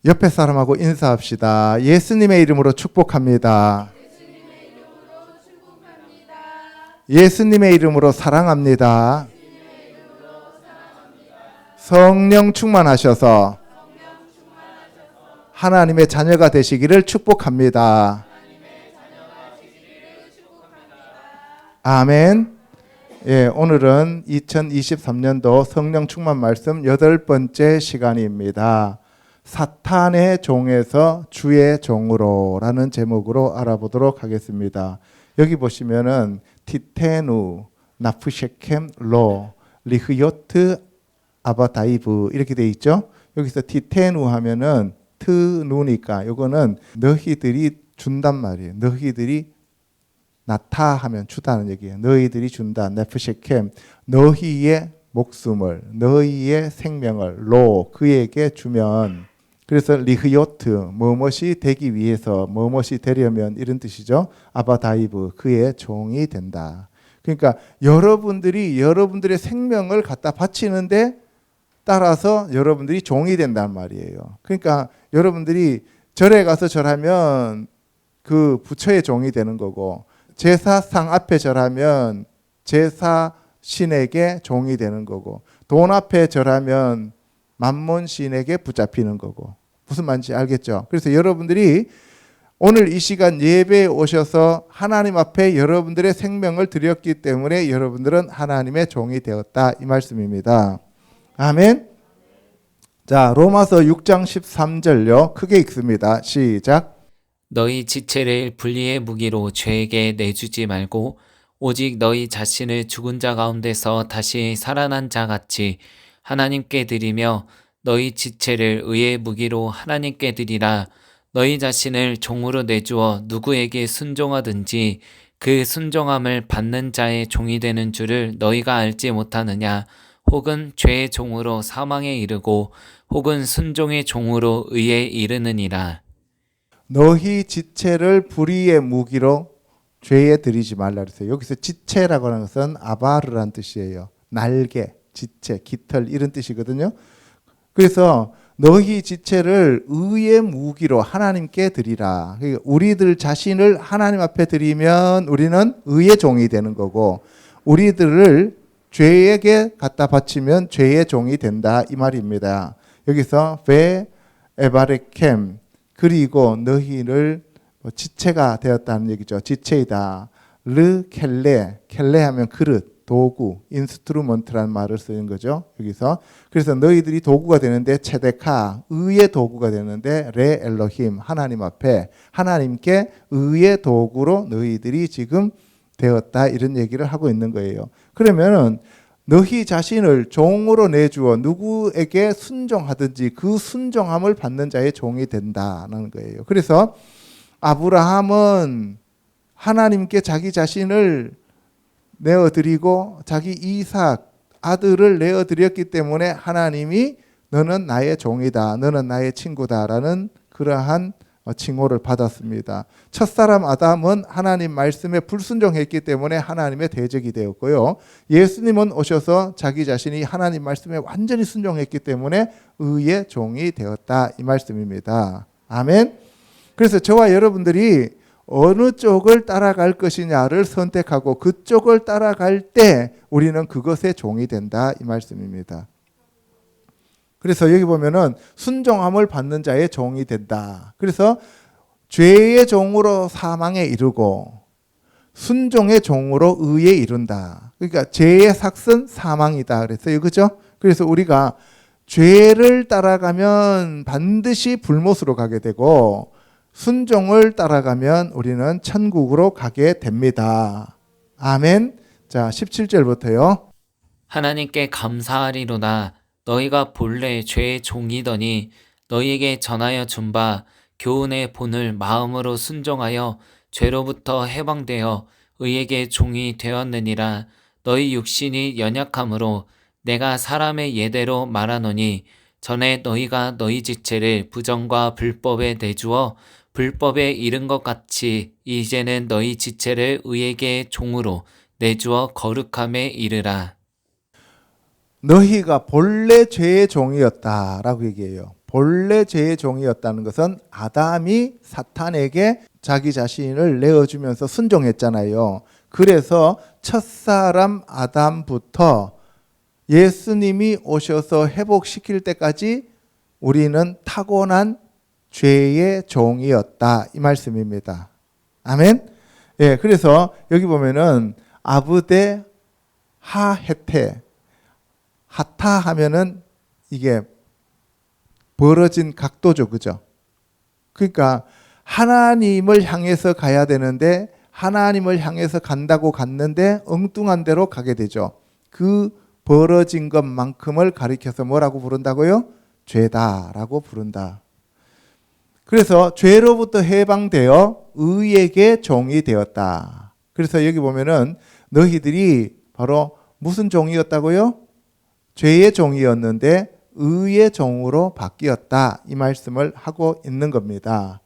옆에 사람하고 인사합시다. 예수님의 이름으로 축복합니다. 예수님의 이름으로 사랑합니다. 성령 충만하셔서 하나님의 자녀가 되시기를 축복합니다. 아멘. 예, 오늘은 2023년도 성령 충만 말씀 8번째 시간입니다. 사탄의 종에서 주의 종으로 라는 제목으로 알아보도록 하겠습니다. 여기 보시면은 티테누, 나프셰켐, 로, 리흐요트, 아바다이브 이렇게 돼 있죠. 여기서 티테누 하면은 트누니까 요거는 너희들이 준단 말이에요. 너희들이 나타 하면 주다는 얘기예요. 너희들이 준다. 네프셰켐, 너희의 목숨을, 너희의 생명을 로 그에게 주면, 그래서 리흐요트 무엇이 되기 위해서 무엇이 되려면 이런 뜻이죠. 아바다이브 그의 종이 된다. 그러니까 여러분들이 여러분들의 생명을 갖다 바치는데 따라서 여러분들이 종이 된단 말이에요. 그러니까 여러분들이 절에 가서 절하면 그 부처의 종이 되는 거고, 제사상 앞에 절하면 제사 신에게 종이 되는 거고, 돈 앞에 절하면 만몬 신에게 붙잡히는 거고. 무슨 말인지 알겠죠? 그래서 여러분들이 오늘 이 시간 예배에 오셔서 하나님 앞에 여러분들의 생명을 드렸기 때문에 여러분들은 하나님의 종이 되었다, 이 말씀입니다. 아멘. 자, 로마서 6장 13절요. 크게 읽습니다. 시작. 너희 지체를 불의의 무기로 죄에게 내주지 말고 오직 너희 자신을 죽은 자 가운데서 다시 살아난 자 같이 하나님께 드리며 너희 지체를 의의 무기로 하나님께 드리라. 너희 자신을 종으로 내주어 누구에게 순종하든지 그 순종함을 받는 자의 종이 되는 줄을 너희가 알지 못하느냐. 혹은 죄의 종으로 사망에 이르고 혹은 순종의 종으로 의에 이르느니라. 너희 지체를 불의의 무기로 죄에 드리지 말라 그랬어요. 여기서 지체라고 하는 것은 아바르란 뜻이에요. 날개, 지체, 깃털 이런 뜻이거든요. 그래서 너희 지체를 의의 무기로 하나님께 드리라. 그러니까 우리들 자신을 하나님 앞에 드리면 우리는 의의 종이 되는 거고, 우리들을 죄에게 갖다 바치면 죄의 종이 된다, 이 말입니다. 여기서 베 에바레켐, 그리고 너희를 지체가 되었다는 얘기죠. 지체이다. 르 켈레, 켈레 하면 그릇, 도구, 인스트루먼트라는 말을 쓰는 거죠. 여기서 그래서 너희들이 도구가 되는데 체데카, 의의 도구가 되는데 레 엘로힘, 하나님 앞에 하나님께 의의 도구로 너희들이 지금 되었다, 이런 얘기를 하고 있는 거예요. 그러면은 너희 자신을 종으로 내주어 누구에게 순종하든지 그 순종함을 받는 자의 종이 된다는 거예요. 그래서 아브라함은 하나님께 자기 자신을 내어드리고 자기 이삭 아들을 내어드렸기 때문에 하나님이 너는 나의 종이다, 너는 나의 친구다라는 그러한 칭호를 받았습니다. 첫사람 아담은 하나님 말씀에 불순종했기 때문에 하나님의 대적이 되었고요. 예수님은 오셔서 자기 자신이 하나님 말씀에 완전히 순종했기 때문에 의의 종이 되었다, 이 말씀입니다. 아멘. 그래서 저와 여러분들이 어느 쪽을 따라갈 것이냐를 선택하고 그쪽을 따라갈 때 우리는 그것의 종이 된다, 이 말씀입니다. 그래서 여기 보면은 순종함을 받는 자의 종이 된다. 그래서 죄의 종으로 사망에 이르고 순종의 종으로 의에 이른다. 그러니까 죄의 삭은 사망이다 그랬어요. 그렇죠? 그래서 우리가 죄를 따라가면 반드시 불못으로 가게 되고 순종을 따라가면 우리는 천국으로 가게 됩니다. 아멘. 자, 17절부터요. 하나님께 감사하리로다. 너희가 본래 죄의 종이더니 너희에게 전하여 준 바 교훈의 본을 마음으로 순종하여 죄로부터 해방되어 의에게 종이 되었느니라. 너희 육신이 연약함으로 내가 사람의 예대로 말하노니 전에 너희가 너희 지체를 부정과 불법에 내주어 불법에 이른 것 같이 이제는 너희 지체를 의에게 종으로 내주어 거룩함에 이르라. 너희가 본래 죄의 종이었다라고 얘기해요. 본래 죄의 종이었다는 것은 아담이 사탄에게 자기 자신을 내어주면서 순종했잖아요. 그래서 첫사람 아담부터 예수님이 오셔서 회복시킬 때까지 우리는 타고난 죄의 종이었다, 이 말씀입니다. 아멘. 예, 그래서 여기 보면은 아브데 하헤테, 하타 하면은 이게 벌어진 각도죠, 그죠? 그러니까 하나님을 향해서 가야 되는데 하나님을 향해서 간다고 갔는데 엉뚱한 데로 가게 되죠. 그 벌어진 것만큼을 가리켜서 뭐라고 부른다고요? 죄다라고 부른다. 그래서 죄로부터 해방되어 의에게 종이 되었다. 그래서 여기 보면은 너희들이 바로 무슨 종이었다고요? 죄의 종이었는데 의의 종으로 바뀌었다, 이 말씀을 하고 있는 겁니다.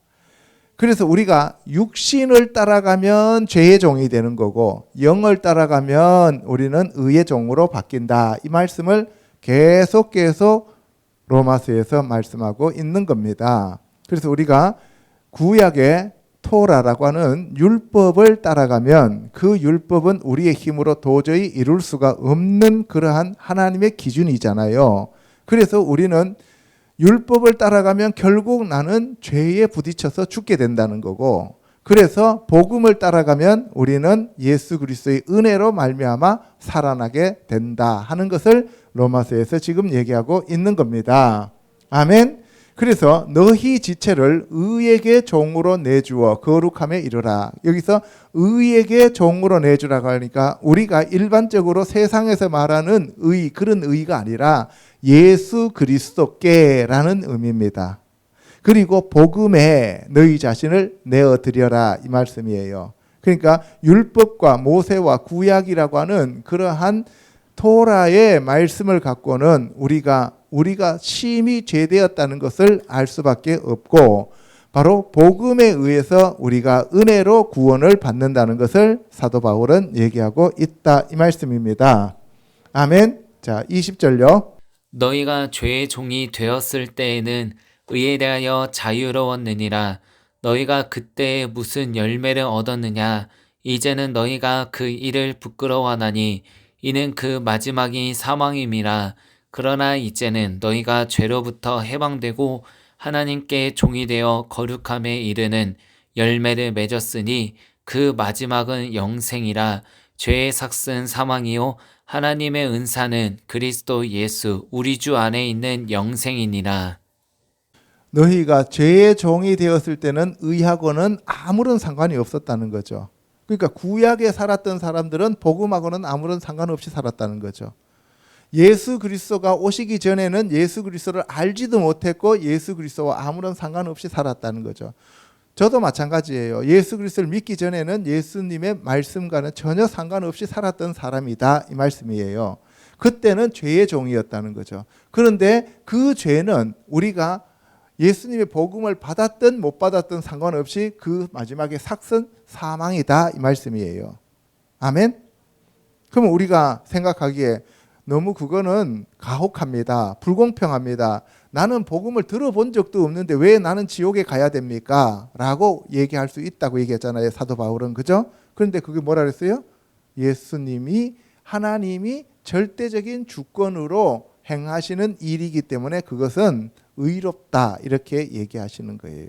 그래서 우리가 육신을 따라가면 죄의 종이 되는 거고 영을 따라가면 우리는 의의 종으로 바뀐다, 이 말씀을 계속 로마서에서 말씀하고 있는 겁니다. 그래서 우리가 구약의 토라라고 하는 율법을 따라가면 그 율법은 우리의 힘으로 도저히 이룰 수가 없는 그러한 하나님의 기준이잖아요. 그래서 우리는 율법을 따라가면 결국 나는 죄에 부딪혀서 죽게 된다는 거고, 그래서 복음을 따라가면 우리는 예수 그리스도의 은혜로 말미암아 살아나게 된다 하는 것을 로마서에서 지금 얘기하고 있는 겁니다. 아멘. 그래서 너희 지체를 의에게 종으로 내주어 거룩함에 이르라. 여기서 의에게 종으로 내주라고 하니까 우리가 일반적으로 세상에서 말하는 의, 그런 의가 아니라 예수 그리스도께라는 의미입니다. 그리고 복음에 너희 자신을 내어드려라, 이 말씀이에요. 그러니까 율법과 모세와 구약이라고 하는 그러한 토라의 말씀을 갖고는 우리가 심히 죄되었다는 것을 알 수밖에 없고, 바로 복음에 의해서 우리가 은혜로 구원을 받는다는 것을 사도 바울은 얘기하고 있다, 이 말씀입니다. 아멘. 자, 20절요. 너희가 죄의 종이 되었을 때에는 의에 대하여 자유로웠느니라. 너희가 그때 무슨 열매를 얻었느냐? 이제는 너희가 그 일을 부끄러워하나니 이는 그 마지막이 사망임이라. 그러나 이제는 너희가 죄로부터 해방되고 하나님께 종이 되어 거룩함에 이르는 열매를 맺었으니 그 마지막은 영생이라. 죄의 삭은 사망이요 하나님의 은사는 그리스도 예수 우리 주 안에 있는 영생이니라. 너희가 죄의 종이 되었을 때는 의하고는 아무런 상관이 없었다는 거죠. 그러니까 구약에 살았던 사람들은 복음하고는 아무런 상관없이 살았다는 거죠. 예수 그리스도가 오시기 전에는 예수 그리스도를 알지도 못했고 예수 그리스도와 아무런 상관없이 살았다는 거죠. 저도 마찬가지예요. 예수 그리스도를 믿기 전에는 예수님의 말씀과는 전혀 상관없이 살았던 사람이다, 이 말씀이에요. 그때는 죄의 종이었다는 거죠. 그런데 그 죄는 우리가 예수님의 복음을 받았든 못 받았든 상관없이 그 마지막에 삭은 사망이다, 이 말씀이에요. 아멘? 그럼 우리가 생각하기에 너무 그거는 가혹합니다. 불공평합니다. 나는 복음을 들어본 적도 없는데 왜 나는 지옥에 가야 됩니까? 라고 얘기할 수 있다고 얘기했잖아요, 사도 바울은. 그죠? 그런데 그게 뭐라 그랬어요? 예수님이, 하나님이 절대적인 주권으로 행하시는 일이기 때문에 그것은 의롭다, 이렇게 얘기하시는 거예요.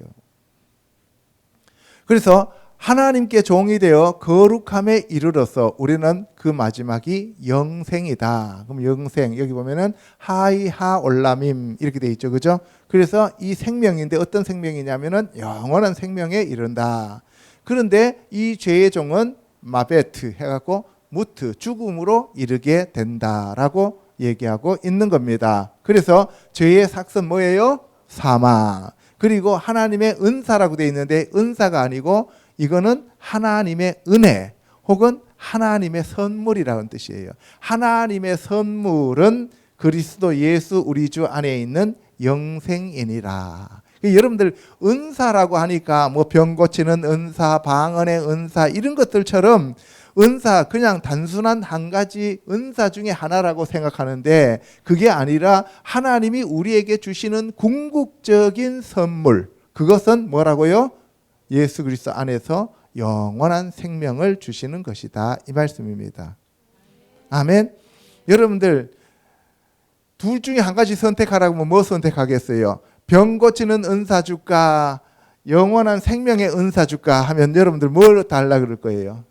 그래서 하나님께 종이 되어 거룩함에 이르러서 우리는 그 마지막이 영생이다. 그럼 영생, 여기 보면은 하이하 올라밈 이렇게 돼 있죠, 그죠? 그래서 이 생명인데 어떤 생명이냐면은 영원한 생명에 이른다. 그런데 이 죄의 종은 마베트 해갖고 무트, 죽음으로 이르게 된다라고 얘기하고 있는 겁니다. 그래서 죄의 삭은 뭐예요? 사망. 그리고 하나님의 은사라고 돼 있는데 은사가 아니고 이거는 하나님의 은혜 혹은 하나님의 선물이라는 뜻이에요. 하나님의 선물은 그리스도 예수 우리 주 안에 있는 영생이니라. 여러분들 은사라고 하니까 뭐 병 고치는 은사, 방언의 은사 이런 것들처럼 은사 그냥 단순한 한 가지 은사 중에 하나라고 생각하는데 그게 아니라 하나님이 우리에게 주시는 궁극적인 선물, 그것은 뭐라고요? 예수 그리스도 안에서 영원한 생명을 주시는 것이다, 이 말씀입니다. 아멘. 여러분들 둘 중에 한 가지 선택하라고 하면 뭐 선택하겠어요? 병 고치는 은사 줄까? 영원한 생명의 은사 줄까? 하면 여러분들 뭘 달라 그럴 거예요?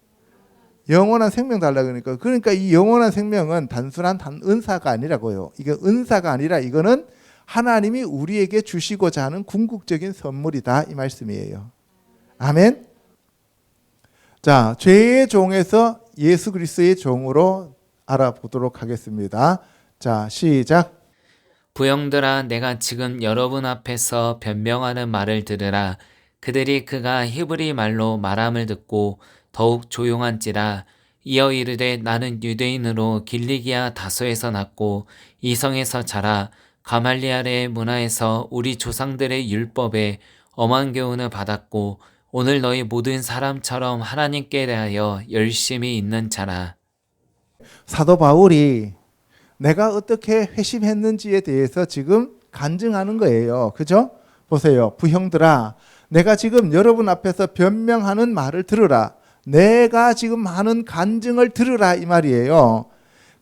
영원한 생명 달라 그러니까. 그러니까 이 영원한 생명은 단순한 은사가 아니라고요. 이게 은사가 아니라 이거는 하나님이 우리에게 주시고자 하는 궁극적인 선물이다, 이 말씀이에요. 아멘. 자, 죄의 종에서 예수 그리스도의 종으로 알아보도록 하겠습니다. 자, 시작. 부형들아, 내가 지금 여러분 앞에서 변명하는 말을 들으라. 그들이 그가 히브리 말로 말함을 듣고 더욱 조용한지라. 이어 이르되 나는 유대인으로 길리기아 다소에서 났고 이성에서 자라 가말리알의 문화에서 우리 조상들의 율법에 엄한 교훈을 받았고 오늘 너희 모든 사람처럼 하나님께 대하여 열심히 있는 자라. 사도 바울이 내가 어떻게 회심했는지에 대해서 지금 간증하는 거예요. 그죠? 보세요. 부형들아, 내가 지금 여러분 앞에서 변명하는 말을 들으라. 내가 지금 하는 간증을 들으라, 이 말이에요.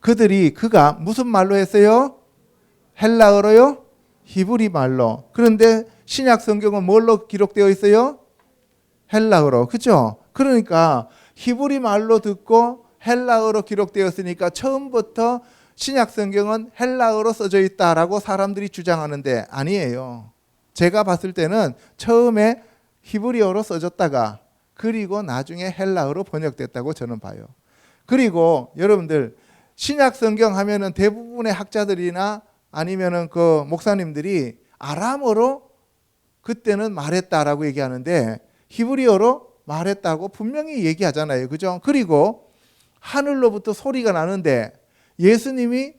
그가 무슨 말로 했어요? 헬라어로요? 히브리 말로. 그런데 신약 성경은 뭘로 기록되어 있어요? 헬라어로. 그죠? 그러니까 히브리 말로 듣고 헬라어로 기록되었으니까 처음부터 신약 성경은 헬라어로 써져 있다라고 사람들이 주장하는데 아니에요. 제가 봤을 때는 처음에 히브리어로 써졌다가 그리고 나중에 헬라어로 번역됐다고 저는 봐요. 그리고 여러분들 신약 성경 하면은 대부분의 학자들이나 아니면은 그 목사님들이 아람어로 그때는 말했다라고 얘기하는데 히브리어로 말했다고 분명히 얘기하잖아요. 그죠? 그리고 하늘로부터 소리가 나는데 예수님이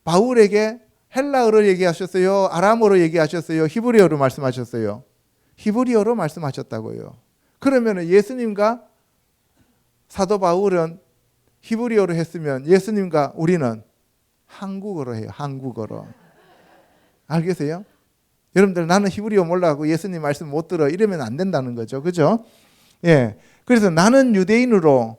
바울에게 헬라어로 얘기하셨어요? 아람어로 얘기하셨어요? 히브리어로 말씀하셨어요? 히브리어로 말씀하셨다고요. 그러면 예수님과 사도 바울은 히브리어로 했으면 예수님과 우리는 한국어로 해요. 한국어로. 알겠어요? 여러분들 나는 히브리어 몰라고 예수님 말씀 못 들어 이러면 안 된다는 거죠. 그죠? 예. 그래서 나는 유대인으로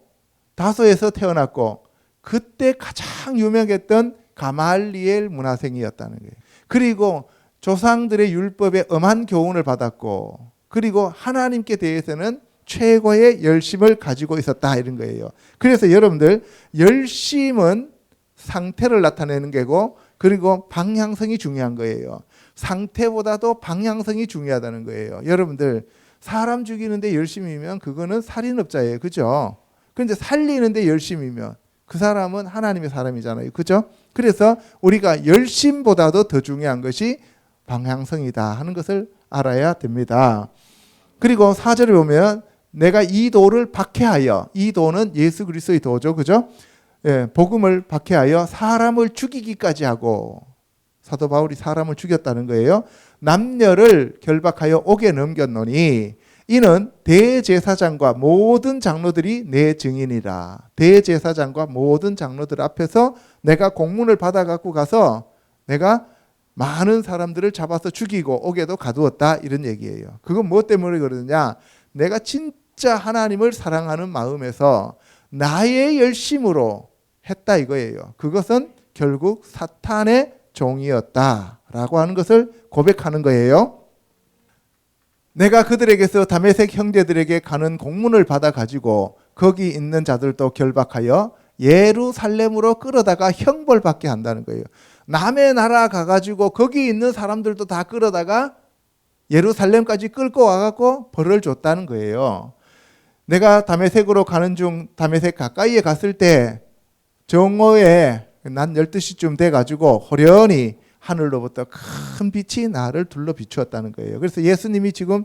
다소에서 태어났고 그때 가장 유명했던 가말리엘 문화생이었다는 거예요. 그리고 조상들의 율법에 엄한 교훈을 받았고 그리고 하나님께 대해서는 최고의 열심을 가지고 있었다 이런 거예요. 그래서 여러분들 열심은 상태를 나타내는 게고 그리고 방향성이 중요한 거예요. 상태보다도 방향성이 중요하다는 거예요. 여러분들 사람 죽이는데 열심이면 그거는 살인업자예요. 그죠? 그런데 살리는데 열심이면 그 사람은 하나님의 사람이잖아요. 그죠? 그래서 우리가 열심보다도 더 중요한 것이 방향성이다 하는 것을 알아야 됩니다. 그리고 4절에 보면 내가 이 도를 박해하여, 이 도는 예수 그리스도의 도죠. 그죠? 예, 복음을 박해하여 사람을 죽이기까지 하고 사도 바울이 사람을 죽였다는 거예요. 남녀를 결박하여 옥에 넘겼노니 이는 대제사장과 모든 장로들이 내 증인이라. 대제사장과 모든 장로들 앞에서 내가 공문을 받아 갖고 가서 내가 많은 사람들을 잡아서 죽이고 옥에도 가두었다 이런 얘기예요. 그건 무엇 때문에 그러느냐? 내가 진짜 하나님을 사랑하는 마음에서 나의 열심으로 했다 이거예요. 그것은 결국 사탄의 종이었다라고 하는 것을 고백하는 거예요. 내가 그들에게서 다메섹 형제들에게 가는 공문을 받아 가지고 거기 있는 자들도 결박하여 예루살렘으로 끌어다가 형벌받게 한다는 거예요. 남의 나라 가가지고 거기 있는 사람들도 다 끌어다가 예루살렘까지 끌고 와갖고 벌을 줬다는 거예요. 내가 다메섹으로 가는 중 다메섹 가까이에 갔을 때 정오에 난 12시쯤 돼가지고 호련히 하늘로부터 큰 빛이 나를 둘러 비추었다는 거예요. 그래서 예수님이 지금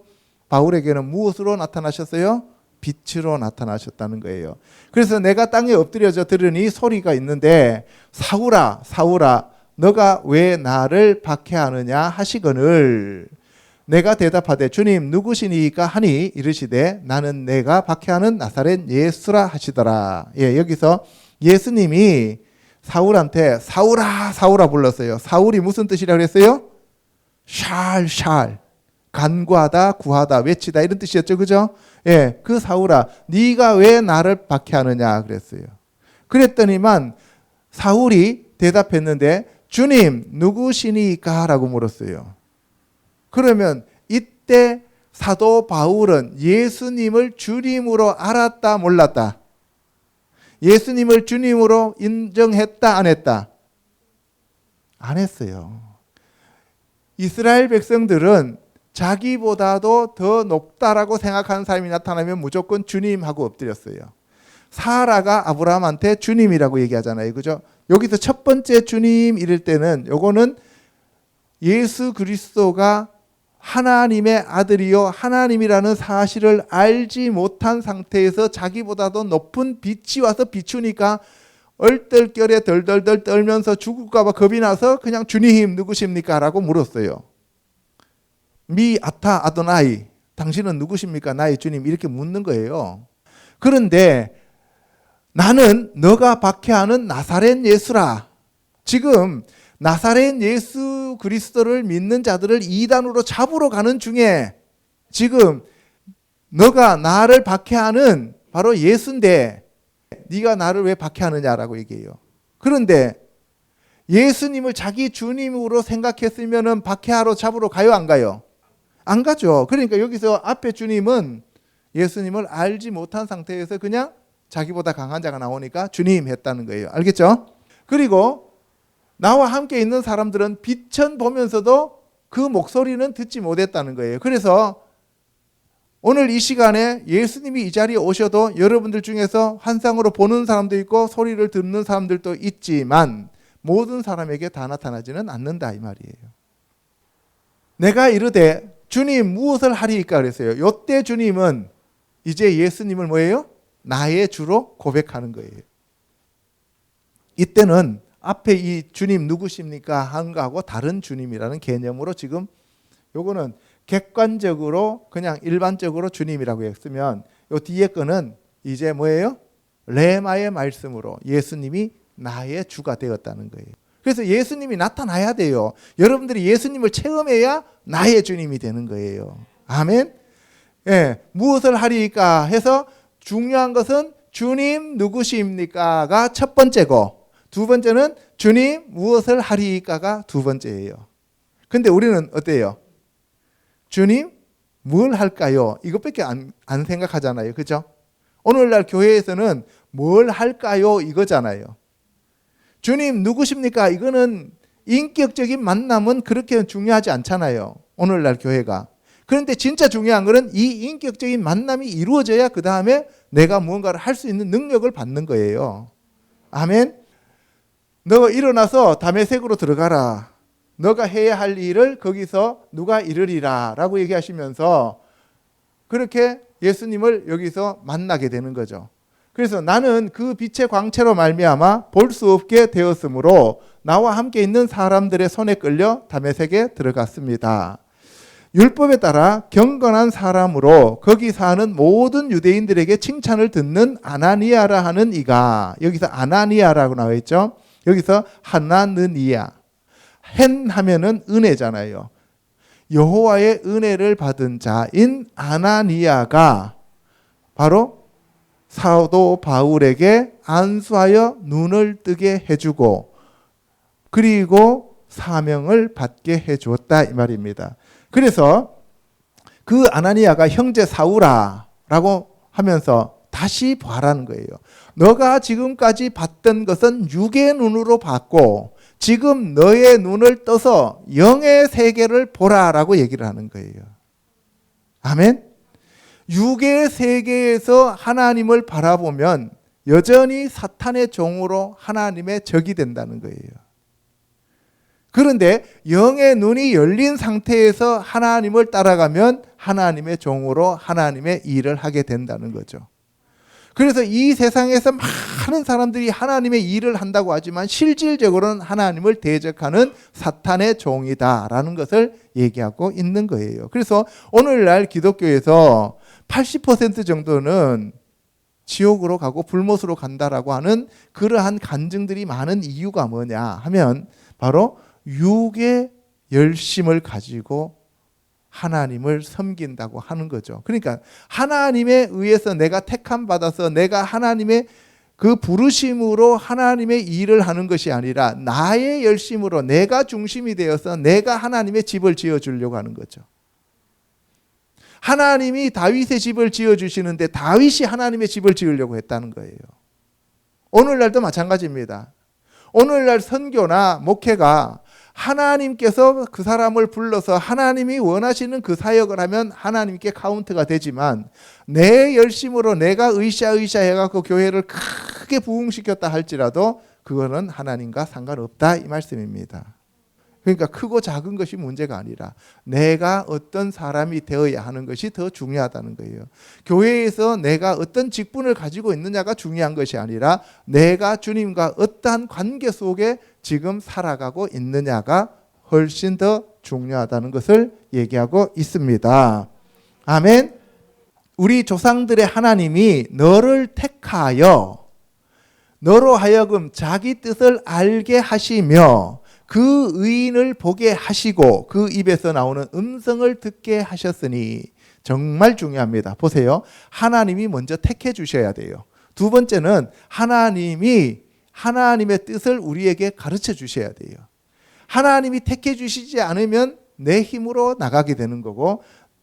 바울에게는 무엇으로 나타나셨어요? 빛으로 나타나셨다는 거예요. 그래서 내가 땅에 엎드려져 들으니 소리가 있는데 사울아 사울아 너가 왜 나를 박해하느냐 하시거늘 내가 대답하되 주님 누구시니까 하니 이르시되 나는 내가 박해하는 나사렛 예수라 하시더라. 예, 여기서 예수님이 사울한테 사울아 사울아 불렀어요. 사울이 무슨 뜻이라고 그랬어요? 샬 간구하다 구하다 외치다 이런 뜻이었죠. 그죠? 예, 그 사울아 네가 왜 나를 박해하느냐 그랬어요. 그랬더니만 사울이 대답했는데 주님 누구시니까 라고 물었어요. 그러면 이때 사도 바울은 예수님을 주님으로 알았다 몰랐다? 예수님을 주님으로 인정했다 안 했다? 안 했어요. 이스라엘 백성들은 자기보다도 더 높다라고 생각하는 사람이 나타나면 무조건 주님하고 엎드렸어요. 사라가 아브라함한테 주님이라고 얘기하잖아요. 그죠? 여기서 첫 번째 주님 이럴 때는 요거는 예수 그리스도가 하나님의 아들이요 하나님이라는 사실을 알지 못한 상태에서 자기보다도 높은 빛이 와서 비추니까 얼떨결에 덜덜덜 떨면서 죽을까 봐 겁이 나서 그냥 주님 누구십니까? 라고 물었어요. 미 아타 아도나이 당신은 누구십니까? 나의 주님 이렇게 묻는 거예요. 그런데 나는 너가 박해하는 나사렛 예수라. 지금 나사렛 예수 그리스도를 믿는 자들을 이단으로 잡으러 가는 중에 지금 너가 나를 박해하는 바로 예수인데 네가 나를 왜 박해하느냐라고 얘기해요. 그런데 예수님을 자기 주님으로 생각했으면 박해하러 잡으러 가요 안 가요? 안 가죠. 그러니까 여기서 앞에 주님은 예수님을 알지 못한 상태에서 그냥 자기보다 강한 자가 나오니까 주님 했다는 거예요. 알겠죠? 그리고 나와 함께 있는 사람들은 빛은 보면서도 그 목소리는 듣지 못했다는 거예요. 그래서 오늘 이 시간에 예수님이 이 자리에 오셔도 여러분들 중에서 환상으로 보는 사람도 있고 소리를 듣는 사람들도 있지만 모든 사람에게 다 나타나지는 않는다 이 말이에요. 내가 이르되 주님 무엇을 하리이까 그랬어요. 이때 주님은 이제 예수님을 뭐예요? 나의 주로 고백하는 거예요. 이때는 앞에 이 주님 누구십니까? 한 거하고 다른 주님이라는 개념으로 지금 요거는 객관적으로 그냥 일반적으로 주님이라고 했으면 요 뒤에 거는 이제 뭐예요? 레마의 말씀으로 예수님이 나의 주가 되었다는 거예요. 그래서 예수님이 나타나야 돼요. 여러분들이 예수님을 체험해야 나의 주님이 되는 거예요. 아멘. 예, 무엇을 하리까 해서 중요한 것은 주님 누구십니까가 첫 번째고 두 번째는 주님 무엇을 하리까가 두 번째예요. 근데 우리는 어때요? 주님 뭘 할까요? 이것밖에 안 생각하잖아요. 그죠? 오늘날 교회에서는 뭘 할까요? 이거잖아요. 주님 누구십니까? 이거는 인격적인 만남은 그렇게 중요하지 않잖아요. 오늘날 교회가. 그런데 진짜 중요한 것은 이 인격적인 만남이 이루어져야 그 다음에 내가 무언가를 할 수 있는 능력을 받는 거예요. 아멘. 너 일어나서 다메섹으로 들어가라. 너가 해야 할 일을 거기서 누가 이르리라 라고 얘기하시면서 그렇게 예수님을 여기서 만나게 되는 거죠. 그래서 나는 그 빛의 광채로 말미암아 볼 수 없게 되었으므로 나와 함께 있는 사람들의 손에 끌려 다메섹에 들어갔습니다. 율법에 따라 경건한 사람으로 거기 사는 모든 유대인들에게 칭찬을 듣는 아나니아라 하는 이가, 여기서 아나니아라고 나와 있죠. 여기서 하나느니아, 헨 하면은 은혜잖아요. 여호와의 은혜를 받은 자인 아나니아가 바로 사도 바울에게 안수하여 눈을 뜨게 해주고 그리고 사명을 받게 해주었다 이 말입니다. 그래서 그 아나니아가 형제 사울아라고 하면서 다시 봐라는 거예요. 너가 지금까지 봤던 것은 육의 눈으로 봤고 지금 너의 눈을 떠서 영의 세계를 보라라고 얘기를 하는 거예요. 아멘. 육의 세계에서 하나님을 바라보면 여전히 사탄의 종으로 하나님의 적이 된다는 거예요. 그런데 영의 눈이 열린 상태에서 하나님을 따라가면 하나님의 종으로 하나님의 일을 하게 된다는 거죠. 그래서 이 세상에서 많은 사람들이 하나님의 일을 한다고 하지만 실질적으로는 하나님을 대적하는 사탄의 종이다라는 것을 얘기하고 있는 거예요. 그래서 오늘날 기독교에서 80% 정도는 지옥으로 가고 불못으로 간다라고 하는 그러한 간증들이 많은 이유가 뭐냐 하면 바로 육의 열심을 가지고 하나님을 섬긴다고 하는 거죠. 그러니까 하나님에 의해서 내가 택함 받아서 내가 하나님의 그 부르심으로 하나님의 일을 하는 것이 아니라 나의 열심으로 내가 중심이 되어서 내가 하나님의 집을 지어주려고 하는 거죠. 하나님이 다윗의 집을 지어주시는데 다윗이 하나님의 집을 지으려고 했다는 거예요. 오늘날도 마찬가지입니다. 오늘날 선교나 목회가 하나님께서 그 사람을 불러서 하나님이 원하시는 그 사역을 하면 하나님께 카운트가 되지만 내 열심으로 내가 으쌰으쌰 해갖고 교회를 크게 부흥시켰다 할지라도 그거는 하나님과 상관없다 이 말씀입니다. 그러니까 크고 작은 것이 문제가 아니라 내가 어떤 사람이 되어야 하는 것이 더 중요하다는 거예요. 교회에서 내가 어떤 직분을 가지고 있느냐가 중요한 것이 아니라 내가 주님과 어떠한 관계 속에 지금 살아가고 있느냐가 훨씬 더 중요하다는 것을 얘기하고 있습니다. 아멘. 우리 조상들의 하나님이 너를 택하여 너로 하여금 자기 뜻을 알게 하시며 그 의인을 보게 하시고 그 입에서 나오는 음성을 듣게 하셨으니 정말 중요합니다. 보세요. 하나님이 먼저 택해 주셔야 돼요. 두 번째는 하나님이 하나님의 뜻을 우리에게 가르쳐 주셔야 돼요. 하나님이 택해 주시지 않으면 내 힘으로 나가게 되는 거고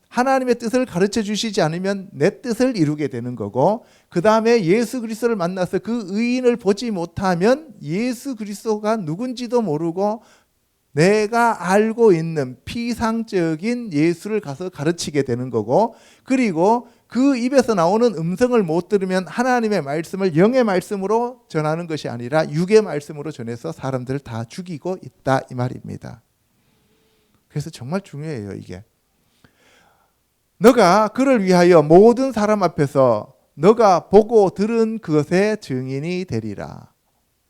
하나님의 뜻을 가르쳐 주시지 않으면 내 뜻을 이루게 되는 거고 그 다음에 예수 그리스도를 만나서 그 의인을 보지 못하면 예수 그리스도가 누군지도 모르고 내가 알고 있는 피상적인 예수를 가서 가르치게 되는 거고 그리고 그 입에서 나오는 음성을 못 들으면 하나님의 말씀을 영의 말씀으로 전하는 것이 아니라 육의 말씀으로 전해서 사람들을 다 죽이고 있다 이 말입니다. 그래서 정말 중요해요 이게. 너가 그를 위하여 모든 사람 앞에서 너가 보고 들은 그것의 증인이 되리라.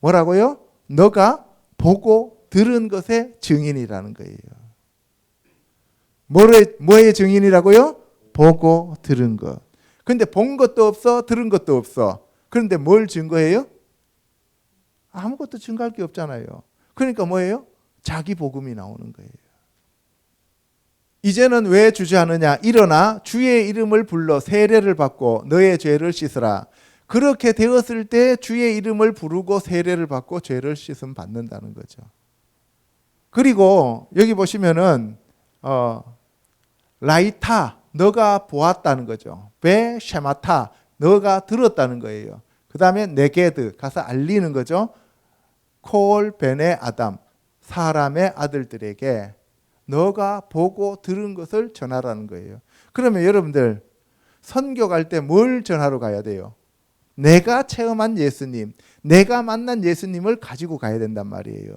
뭐라고요? 너가 보고 들은 것의 증인이라는 거예요. 뭐의 증인이라고요? 보고 들은 것. 그런데 본 것도 없어, 들은 것도 없어. 그런데 뭘 증거해요? 아무것도 증거할 게 없잖아요. 그러니까 뭐예요? 자기 복음이 나오는 거예요. 이제는 왜 주저하느냐? 일어나 주의 이름을 불러 세례를 받고 너의 죄를 씻으라. 그렇게 되었을 때 주의 이름을 부르고 세례를 받고 죄를 씻음 받는다는 거죠. 그리고 여기 보시면은 라이타 너가 보았다는 거죠. 베 쉐마타 너가 들었다는 거예요. 그 다음에 네게드 가서 알리는 거죠. 콜 베네 아담 사람의 아들들에게 너가 보고 들은 것을 전하라는 거예요. 그러면 여러분들 선교 갈 때 뭘 전하러 가야 돼요? 내가 체험한 예수님, 내가 만난 예수님을 가지고 가야 된단 말이에요.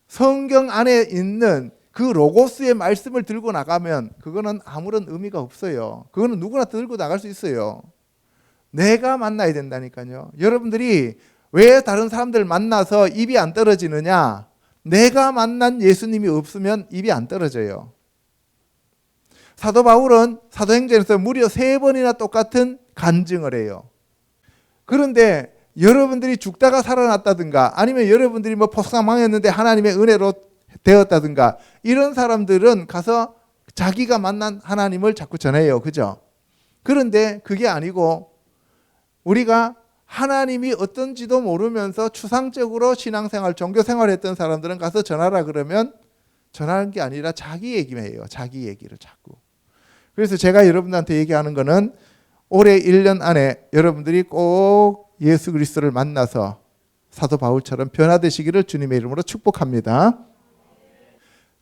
성경 안에 있는 그 로고스의 말씀을 들고 나가면 그거는 아무런 의미가 없어요. 그거는 누구나 들고 나갈 수 있어요. 내가 만나야 된다니까요. 여러분들이 왜 다른 사람들 만나서 입이 안 떨어지느냐? 내가 만난 예수님이 없으면 입이 안 떨어져요. 사도 바울은 사도행전에서 무려 3번이나 똑같은 간증을 해요. 그런데 여러분들이 죽다가 살아났다든가 아니면 여러분들이 뭐 폭삭망했는데 하나님의 은혜로 되었다든가 이런 사람들은 가서 자기가 만난 하나님을 자꾸 전해요. 그죠? 그런데 그게 아니고 우리가 하나님이 어떤지도 모르면서 추상적으로 신앙생활, 종교생활 했던 사람들은 가서 전하라 그러면 전하는 게 아니라 자기 얘기만 해요. 자기 얘기를 자꾸. 그래서 제가 여러분들한테 얘기하는 거는 올해 1년 안에 여러분들이 꼭 예수 그리스도를 만나서 사도 바울처럼 변화되시기를 주님의 이름으로 축복합니다.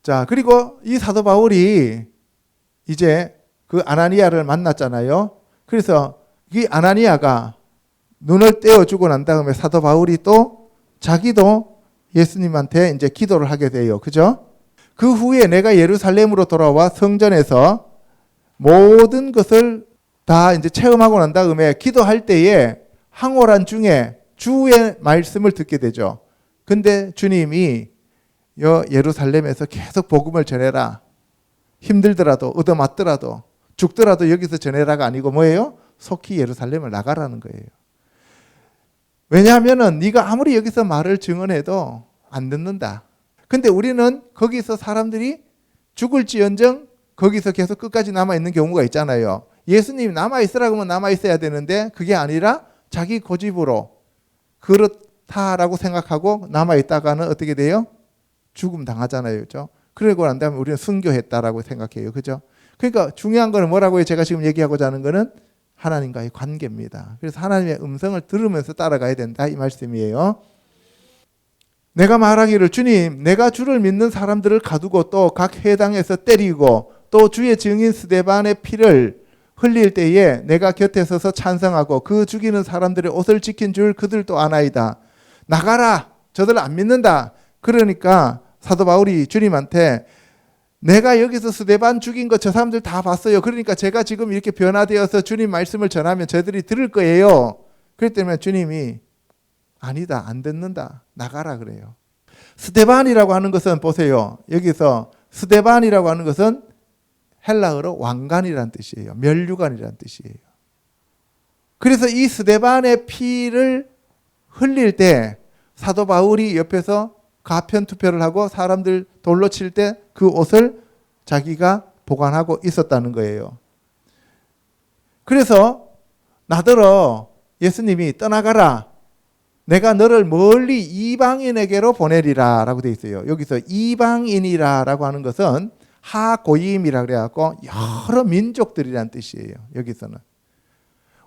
자, 그리고 이 사도 바울이 이제 그 아나니아를 만났잖아요. 그래서 이 아나니아가 눈을 떼어주고 난 다음에 사도 바울이 또 자기도 예수님한테 이제 기도를 하게 돼요. 그죠? 그 후에 내가 예루살렘으로 돌아와 성전에서 모든 것을 다 이제 체험하고 난 다음에 기도할 때에 황홀한 중에 주의 말씀을 듣게 되죠. 근데 주님이 예루살렘에서 계속 복음을 전해라. 힘들더라도 얻어맞더라도 죽더라도 여기서 전해라가 아니고 뭐예요? 속히 예루살렘을 나가라는 거예요. 왜냐하면은 네가 아무리 여기서 말을 증언해도 안 듣는다. 근데 우리는 거기서 사람들이 죽을지언정 거기서 계속 끝까지 남아있는 경우가 있잖아요. 예수님이 남아있으라고 하면 남아있어야 되는데 그게 아니라 자기 고집으로 그렇다라고 생각하고 남아있다가는 어떻게 돼요? 죽음 당하잖아요. 그죠? 그러고 난 다음에 우리는 순교했다라고 생각해요. 그죠? 그러니까 중요한 거는 뭐라고요? 제가 지금 얘기하고자 하는 거는 하나님과의 관계입니다. 그래서 하나님의 음성을 들으면서 따라가야 된다 이 말씀이에요. 내가 말하기를 주님 내가 주를 믿는 사람들을 가두고 또 각 회당에서 때리고 또 주의 증인 스데반의 피를 흘릴 때에 내가 곁에 서서 찬성하고 그 죽이는 사람들의 옷을 지킨 줄 그들도 아나이다. 나가라. 저들 안 믿는다. 그러니까 사도 바울이 주님한테 내가 여기서 스데반 죽인 거 저 사람들 다 봤어요. 그러니까 제가 지금 이렇게 변화되어서 주님 말씀을 전하면 저들이 들을 거예요. 그렇기 때문에 주님이 아니다. 안 듣는다. 나가라 그래요. 스데반이라고 하는 것은 보세요. 여기서 스데반이라고 하는 것은 헬라어로 왕관이라는 뜻이에요. 면류관이라는 뜻이에요. 그래서 이 스데반의 피를 흘릴 때 사도 바울이 옆에서 가편 투표를 하고 사람들 돌로 칠 때 그 옷을 자기가 보관하고 있었다는 거예요. 그래서 나더러 예수님이 떠나가라. 내가 너를 멀리 이방인에게로 보내리라 라고 되어 있어요. 여기서 이방인이라고 하는 것은 하고임이라 그래갖고 여러 민족들이라는 뜻이에요. 여기서는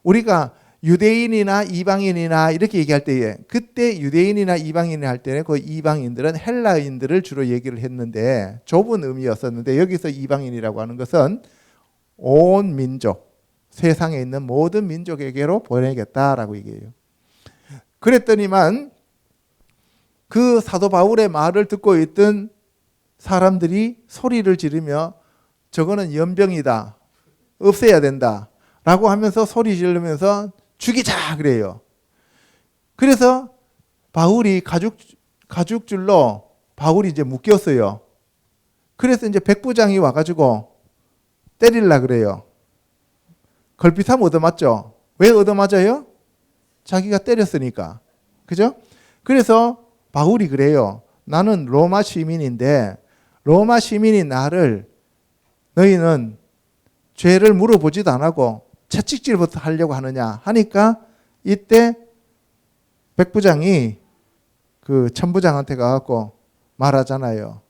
우리가 유대인이나 이방인이나 이렇게 얘기할 때에 그때 유대인이나 이방인이 할 때는 그 이방인들은 헬라인들을 주로 얘기를 했는데 좁은 의미였었는데 여기서 이방인이라고 하는 것은 온 민족, 세상에 있는 모든 민족에게로 보내겠다라고 얘기해요. 그랬더니만 그 사도 바울의 말을 듣고 있던 사람들이 소리를 지르며 저거는 연병이다. 없애야 된다. 라고 하면서 소리 지르면서 죽이자 그래요. 그래서 바울이 가죽줄로 바울이 이제 묶였어요. 그래서 이제 백부장이 와가지고 때릴라 그래요. 걸핏하면 얻어맞죠. 왜 얻어맞아요? 자기가 때렸으니까. 그죠? 그래서 바울이 그래요. 나는 로마 시민인데 로마 시민이 나를 너희는 죄를 물어보지도 안 하고 채찍질부터 하려고 하느냐 하니까 이때 백부장이 그 천부장한테 가갖고 말하잖아요.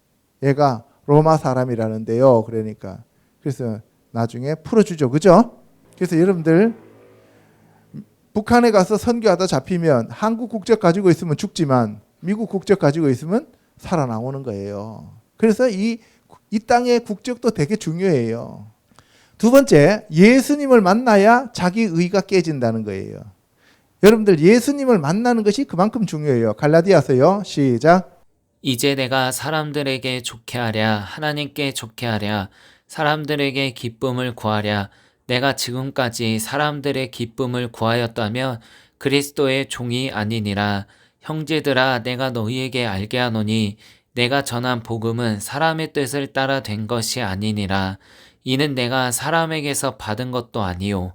얘가 로마 사람이라는데요. 그러니까 그래서 나중에 풀어주죠. 그죠? 그래서 여러분들 북한에 가서 선교하다 잡히면 한국 국적 가지고 있으면 죽지만 미국 국적 가지고 있으면 살아나오는 거예요. 그래서 이 땅의 국적도 되게 중요해요. 두 번째, 예수님을 만나야 자기 의가 깨진다는 거예요. 여러분들 예수님을 만나는 것이 그만큼 중요해요. 갈라디아서요. 시작. 이제 내가 사람들에게 좋게 하랴 하나님께 좋게 하랴 사람들에게 기쁨을 구하랴 내가 지금까지 사람들의 기쁨을 구하였다면 그리스도의 종이 아니니라. 형제들아 내가 너희에게 알게 하노니 내가 전한 복음은 사람의 뜻을 따라 된 것이 아니니라. 이는 내가 사람에게서 받은 것도 아니요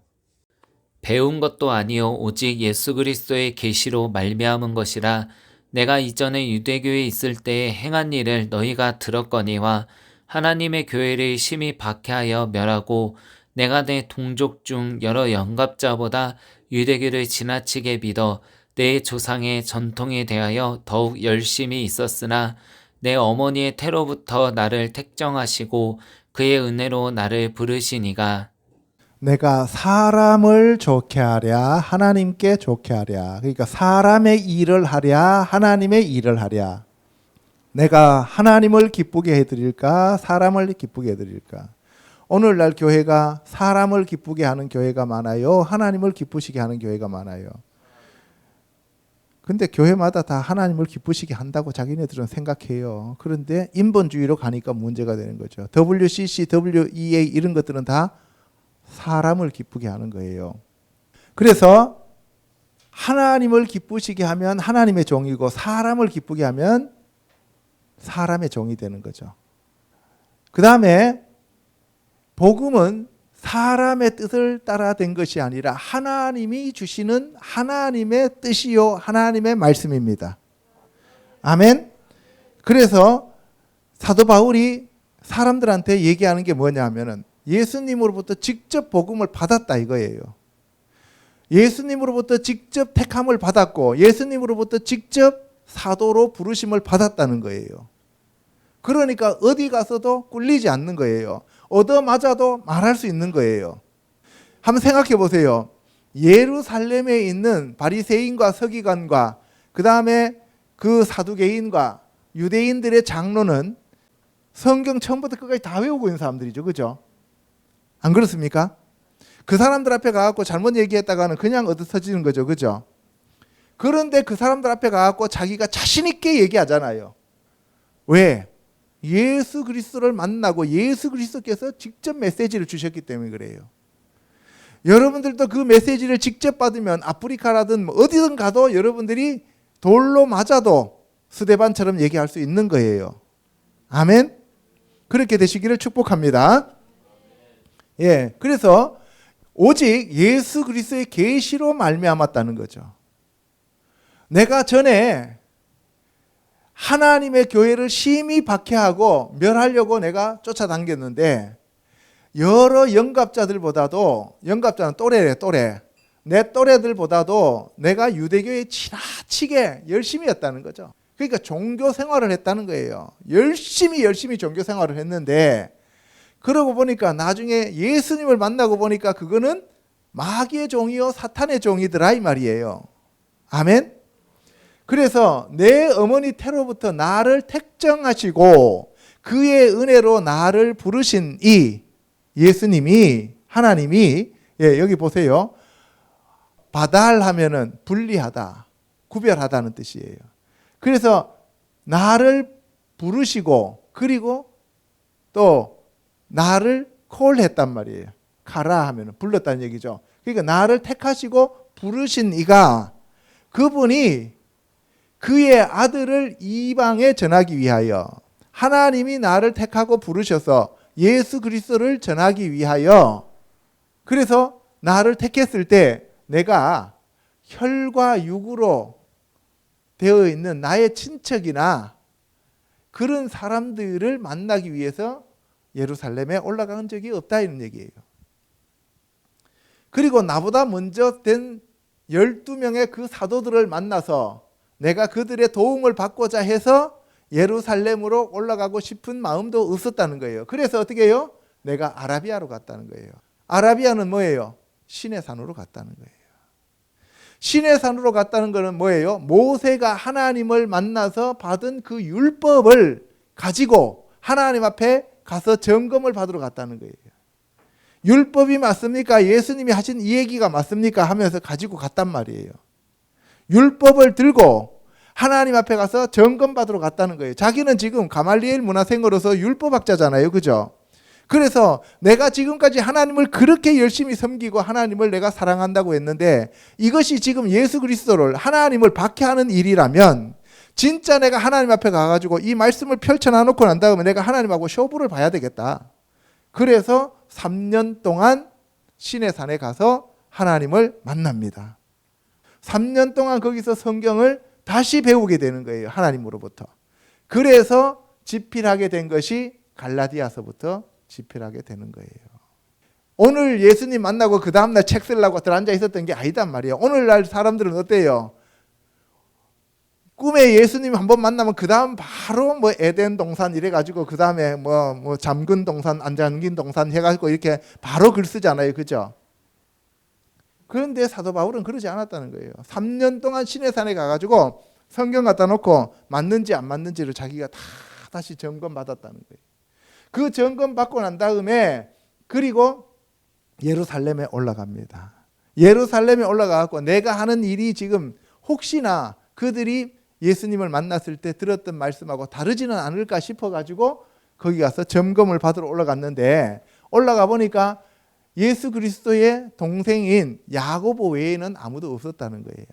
배운 것도 아니요 오직 예수 그리스도의 계시로 말미암은 것이라. 내가 이전에 유대교에 있을 때에 행한 일을 너희가 들었거니와 하나님의 교회를 심히 박해하여 멸하고 내가 내 동족 중 여러 영갑자보다 유대교를 지나치게 믿어 내 조상의 전통에 대하여 더욱 열심히 있었으나 내 어머니의 태로부터 나를 택정하시고 그의 은혜로 나를 부르시니가 내가 사람을 좋게 하랴 하나님께 좋게 하랴. 그러니까 사람의 일을 하랴 하나님의 일을 하랴. 내가 하나님을 기쁘게 해드릴까 사람을 기쁘게 해드릴까. 오늘날 교회가 사람을 기쁘게 하는 교회가 많아요, 하나님을 기쁘시게 하는 교회가 많아요. 근데 교회마다 다 하나님을 기쁘시게 한다고 자기네들은 생각해요. 그런데 인본주의로 가니까 문제가 되는 거죠. WCC, WEA 이런 것들은 다 사람을 기쁘게 하는 거예요. 그래서 하나님을 기쁘시게 하면 하나님의 종이고 사람을 기쁘게 하면 사람의 종이 되는 거죠. 그 다음에 복음은 사람의 뜻을 따라 된 것이 아니라 하나님이 주시는 하나님의 뜻이요 하나님의 말씀입니다. 아멘. 그래서 사도 바울이 사람들한테 얘기하는 게 뭐냐 하면은 예수님으로부터 직접 복음을 받았다 이거예요. 예수님으로부터 직접 택함을 받았고 예수님으로부터 직접 사도로 부르심을 받았다는 거예요. 그러니까 어디 가서도 꿀리지 않는 거예요. 얻어맞아도 말할 수 있는 거예요. 한번 생각해 보세요. 예루살렘에 있는 바리새인과 서기관과 그 다음에 그 사두개인과 유대인들의 장로는 성경 처음부터 끝까지 다 외우고 있는 사람들이죠. 그죠? 안 그렇습니까? 그 사람들 앞에 가갖고 잘못 얘기했다가는 그냥 얻어서지는 거죠. 그죠? 그런데 그 사람들 앞에 가갖고 자기가 자신 있게 얘기하잖아요. 왜? 예수 그리스도를 만나고 예수 그리스도께서 직접 메시지를 주셨기 때문에 그래요. 여러분들도 그 메시지를 직접 받으면 아프리카라든 어디든 가도 여러분들이 돌로 맞아도 스데반처럼 얘기할 수 있는 거예요. 아멘? 그렇게 되시기를 축복합니다. 예, 그래서 오직 예수 그리스도의 계시로 말미암았다는 거죠. 내가 전에 하나님의 교회를 심히 박해하고 멸하려고 내가 쫓아당겼는데 여러 영갑자들보다도 영갑자는 또래래 또래 내 또래들보다도 내가 유대교에 지나치게 열심히 했다는 거죠. 그러니까 종교 생활을 했다는 거예요. 열심히 종교 생활을 했는데 그러고 보니까 나중에 예수님을 만나고 보니까 그거는 마귀의 종이요 사탄의 종이더라 이 말이에요. 아멘. 그래서 내 어머니 태로부터 나를 택정하시고 그의 은혜로 나를 부르신 이 예수님이 하나님이 여기 보세요. 바달하면은 분리하다, 구별하다는 뜻이에요. 그래서 나를 부르시고 그리고 또 나를 콜했단 말이에요. 가라 하면은 불렀다는 얘기죠. 그러니까 나를 택하시고 부르신 이가 그분이 그의 아들을 이방에 전하기 위하여 하나님이 나를 택하고 부르셔서 예수 그리스도를 전하기 위하여 그래서 나를 택했을 때 내가 혈과 육으로 되어 있는 나의 친척이나 그런 사람들을 만나기 위해서 예루살렘에 올라간 적이 없다 이런 얘기예요. 그리고 나보다 먼저 된 12명의 그 사도들을 만나서 내가 그들의 도움을 받고자 해서 예루살렘으로 올라가고 싶은 마음도 없었다는 거예요. 그래서 어떻게 해요? 내가 아라비아로 갔다는 거예요. 아라비아는 뭐예요? 신의 산으로 갔다는 거예요. 신의 산으로 갔다는 것은 뭐예요? 모세가 하나님을 만나서 받은 그 율법을 가지고 하나님 앞에 가서 점검을 받으러 갔다는 거예요. 율법이 맞습니까? 예수님이 하신 이 얘기가 맞습니까? 하면서 가지고 갔단 말이에요. 율법을 들고 하나님 앞에 가서 점검받으러 갔다는 거예요. 자기는 지금 가말리엘 문화생으로서 율법학자잖아요. 그죠? 그래서 내가 지금까지 하나님을 그렇게 열심히 섬기고 하나님을 내가 사랑한다고 했는데 이것이 지금 예수 그리스도를 하나님을 박해하는 일이라면 진짜 내가 하나님 앞에 가가지고 이 말씀을 펼쳐놔놓고 난 다음에 내가 하나님하고 쇼부를 봐야 되겠다. 그래서 3년 동안 신의 산에 가서 하나님을 만납니다. 3년 동안 거기서 성경을 다시 배우게 되는 거예요. 하나님으로부터. 그래서 집필하게 된 것이 갈라디아서부터 집필하게 되는 거예요. 오늘 예수님 만나고 그 다음날 책 쓰려고 들어앉아 있었던 게 아니단 말이에요. 오늘날 사람들은 어때요? 꿈에 예수님 한번 만나면 그 다음 바로 뭐 에덴 동산 이래가지고 그 다음에 뭐 잠근 동산, 안 잠긴 동산 해가지고 이렇게 바로 글 쓰잖아요. 그죠? 그런데 사도 바울은 그러지 않았다는 거예요. 3년 동안 시내산에 가가지고 성경 갖다 놓고 맞는지 안 맞는지를 자기가 다 다시 점검받았다는 거예요. 그 점검받고 난 다음에 그리고 예루살렘에 올라갑니다. 예루살렘에 올라가고 내가 하는 일이 지금 혹시나 그들이 예수님을 만났을 때 들었던 말씀하고 다르지는 않을까 싶어가지고 거기 가서 점검을 받으러 올라갔는데 올라가 보니까 예수 그리스도의 동생인 야고보 외에는 아무도 없었다는 거예요.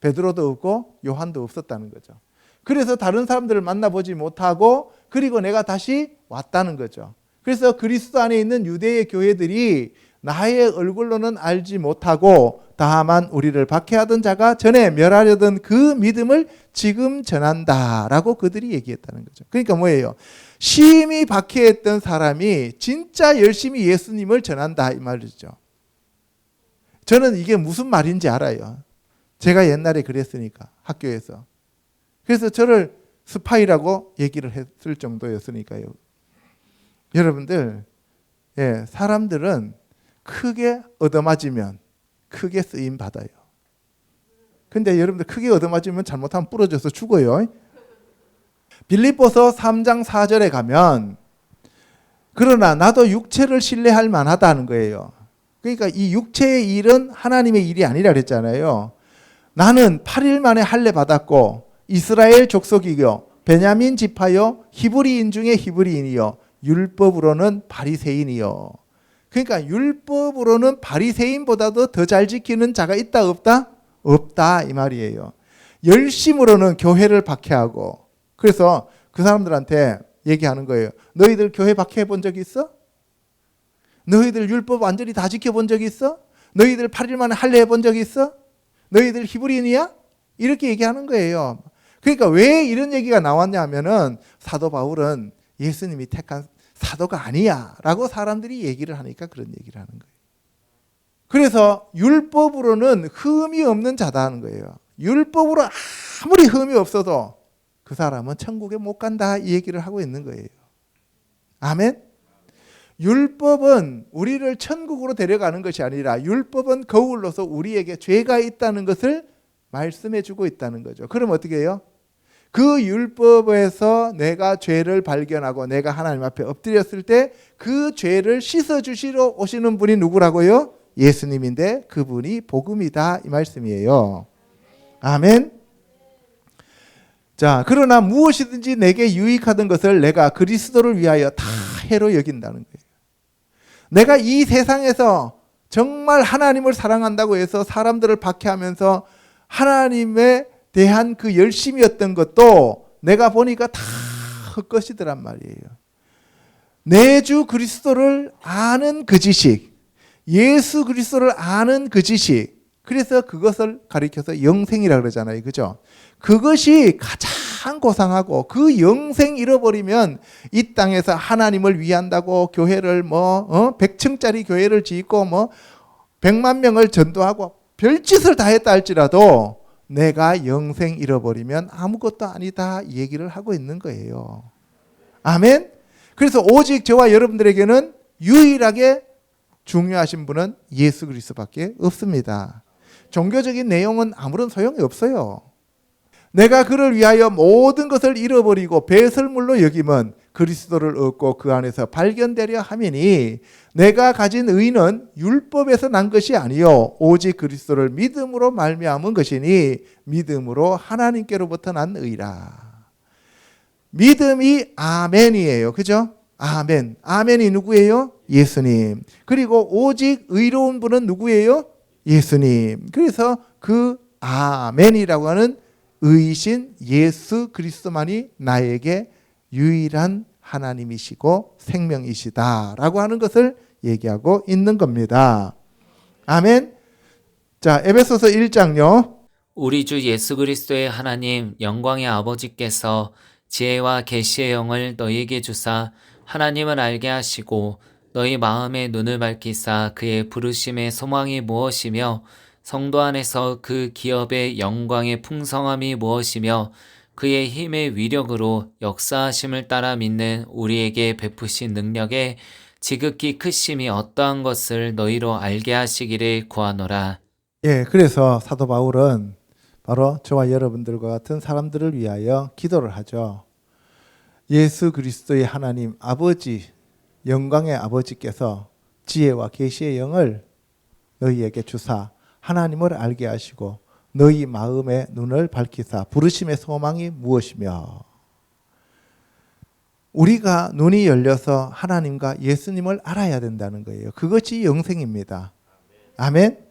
베드로도 없고 요한도 없었다는 거죠. 그래서 다른 사람들을 만나보지 못하고 그리고 내가 다시 왔다는 거죠. 그래서 그리스도 안에 있는 유대의 교회들이 나의 얼굴로는 알지 못하고 다만 우리를 박해하던 자가 전에 멸하려던 그 믿음을 지금 전한다라고 그들이 얘기했다는 거죠. 그러니까 뭐예요? 심히 박해했던 사람이 진짜 열심히 예수님을 전한다 이 말이죠. 저는 이게 무슨 말인지 알아요. 제가 옛날에 그랬으니까 학교에서. 그래서 저를 스파이라고 얘기를 했을 정도였으니까요. 여러분들, 사람들은 크게 얻어맞으면 크게 쓰임 받아요. 근데 여러분들 크게 얻어맞으면 잘못하면 부러져서 죽어요. 빌립보서 3장 4절에 가면 그러나 나도 육체를 신뢰할 만하다는 거예요. 그러니까 이 육체의 일은 하나님의 일이 아니라 그랬잖아요. 나는 8일 만에 할례 받았고 이스라엘 족속이요 베냐민 지파요 히브리인 중에 히브리인이요 율법으로는 바리새인이요. 그러니까 율법으로는 바리새인보다도 더 잘 지키는 자가 있다 없다? 없다 이 말이에요. 열심으로는 교회를 박해하고 그래서 그 사람들한테 얘기하는 거예요. 너희들 교회 박해해 본 적 있어? 너희들 율법 완전히 다 지켜본 적 있어? 너희들 8일 만에 할례 해본 적 있어? 너희들 히브리인이야? 이렇게 얘기하는 거예요. 그러니까 왜 이런 얘기가 나왔냐 하면은 사도 바울은 예수님이 택한 사도가 아니야 라고 사람들이 얘기를 하니까 그런 얘기를 하는 거예요. 그래서 율법으로는 흠이 없는 자다 하는 거예요. 율법으로 아무리 흠이 없어도 그 사람은 천국에 못 간다 이 얘기를 하고 있는 거예요. 아멘? 율법은 우리를 천국으로 데려가는 것이 아니라 율법은 거울로서 우리에게 죄가 있다는 것을 말씀해 주고 있다는 거죠. 그럼 어떻게 해요? 그 율법에서 내가 죄를 발견하고 내가 하나님 앞에 엎드렸을 때 그 죄를 씻어주시러 오시는 분이 누구라고요? 예수님인데 그분이 복음이다 이 말씀이에요. 아멘. 자, 그러나 무엇이든지 내게 유익하던 것을 내가 그리스도를 위하여 다 해로 여긴다는 거예요. 내가 이 세상에서 정말 하나님을 사랑한다고 해서 사람들을 박해하면서 하나님에 대한 그 열심이었던 것도 내가 보니까 다 헛것이더란 말이에요. 내 주 그리스도를 아는 그 지식, 예수 그리스도를 아는 그 지식, 그래서 그것을 가리켜서 영생이라고 그러잖아요. 그죠? 그것이 가장 고상하고 그 영생 잃어버리면 이 땅에서 하나님을 위한다고 교회를 100층짜리 교회를 짓고 100만 명을 전도하고 별짓을 다 했다 할지라도 내가 영생 잃어버리면 아무것도 아니다 이 얘기를 하고 있는 거예요. 아멘. 그래서 오직 저와 여러분들에게는 유일하게 중요하신 분은 예수 그리스도밖에 없습니다. 종교적인 내용은 아무런 소용이 없어요. 내가 그를 위하여 모든 것을 잃어버리고 배설물로 여김은 그리스도를 얻고 그 안에서 발견되려 함이니 내가 가진 의는 율법에서 난 것이 아니요 오직 그리스도를 믿음으로 말미암은 것이니 믿음으로 하나님께로부터 난 의라. 믿음이 아멘이에요. 그죠? 아멘. 아멘이 누구예요? 예수님. 그리고 오직 의로운 분은 누구예요? 예수님. 그래서 그 아멘이라고 하는 의이신 예수 그리스도만이 나에게 유일한 하나님이시고 생명이시다라고 하는 것을 얘기하고 있는 겁니다. 아멘. 자, 에베소서 1장요. 우리 주 예수 그리스도의 하나님 영광의 아버지께서 지혜와 계시의 영을 너희에게 주사 하나님을 알게 하시고 너희 마음의 눈을 밝히사 그의 부르심의 소망이 무엇이며 성도 안에서 그 기업의 영광의 풍성함이 무엇이며 그의 힘의 위력으로 역사하심을 따라 믿는 우리에게 베푸신 능력에 지극히 크심이 어떠한 것을 너희로 알게 하시기를 구하노라. 그래서 사도 바울은 바로 저와 여러분들과 같은 사람들을 위하여 기도를 하죠. 예수 그리스도의 하나님 아버지, 영광의 아버지께서 지혜와 계시의 영을 너희에게 주사 하나님을 알게 하시고 너희 마음의 눈을 밝히사 부르심의 소망이 무엇이며 우리가 눈이 열려서 하나님과 예수님을 알아야 된다는 거예요. 그것이 영생입니다. 아멘.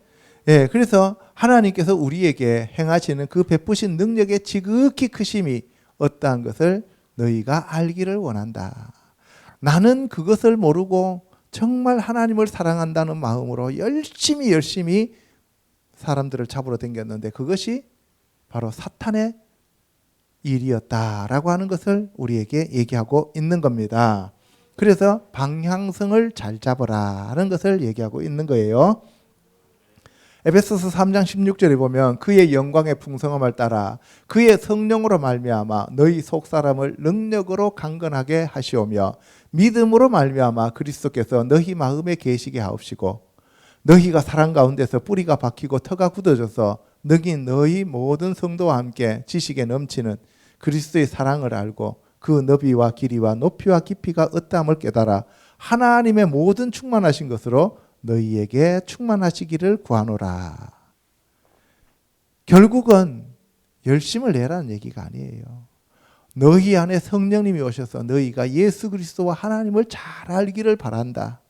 예, 그래서 하나님께서 우리에게 행하시는 그 베푸신 능력의 지극히 크심이 어떠한 것을 너희가 알기를 원한다. 나는 그것을 모르고 정말 하나님을 사랑한다는 마음으로 열심히 사람들을 잡으러 다녔는데 그것이 바로 사탄의 일이었다라고 하는 것을 우리에게 얘기하고 있는 겁니다. 그래서 방향성을 잘 잡으라는 것을 얘기하고 있는 거예요. 에베소서 3장 16절에 보면 그의 영광의 풍성함을 따라 그의 성령으로 말미암아 너희 속사람을 능력으로 강건하게 하시오며 믿음으로 말미암아 그리스도께서 너희 마음에 계시게 하옵시고 너희가 사랑 가운데서 뿌리가 박히고 터가 굳어져서 너희 모든 성도와 함께 지식에 넘치는 그리스도의 사랑을 알고 그 너비와 길이와 높이와 깊이가 어떠함을 깨달아 하나님의 모든 충만하신 것으로 너희에게 충만하시기를 구하노라. 결국은 열심을 내라는 얘기가 아니에요. 너희 안에 성령님이 오셔서 너희가 예수 그리스도와 하나님을 잘 알기를 바란다.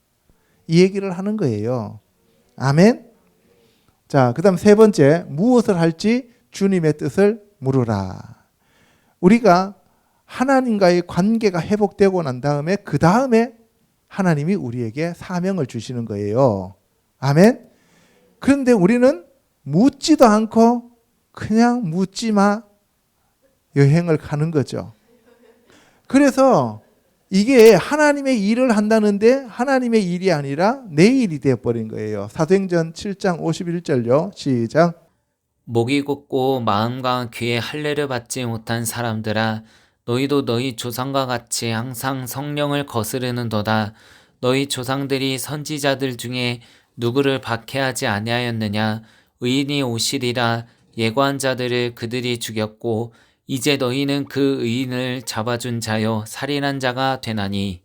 이 얘기를 하는 거예요. 아멘. 자, 그다음 세 번째, 무엇을 할지 주님의 뜻을 물으라. 우리가 하나님과의 관계가 회복되고 난 다음에 그 다음에 하나님이 우리에게 사명을 주시는 거예요. 아멘. 그런데 우리는 묻지도 않고 그냥 묻지마 여행을 가는 거죠. 그래서 이게 하나님의 일을 한다는데 하나님의 일이 아니라 내 일이 되어버린 거예요. 사도행전 7장 51절요. 시작. 목이 곧고 마음과 귀에 할례를 받지 못한 사람들아 너희도 너희 조상과 같이 항상 성령을 거스르는도다. 너희 조상들이 선지자들 중에 누구를 박해하지 아니하였느냐. 의인이 오시리라. 예고한 자들을 그들이 죽였고 이제 너희는 그 의인을 잡아준 자요 살인한 자가 되나니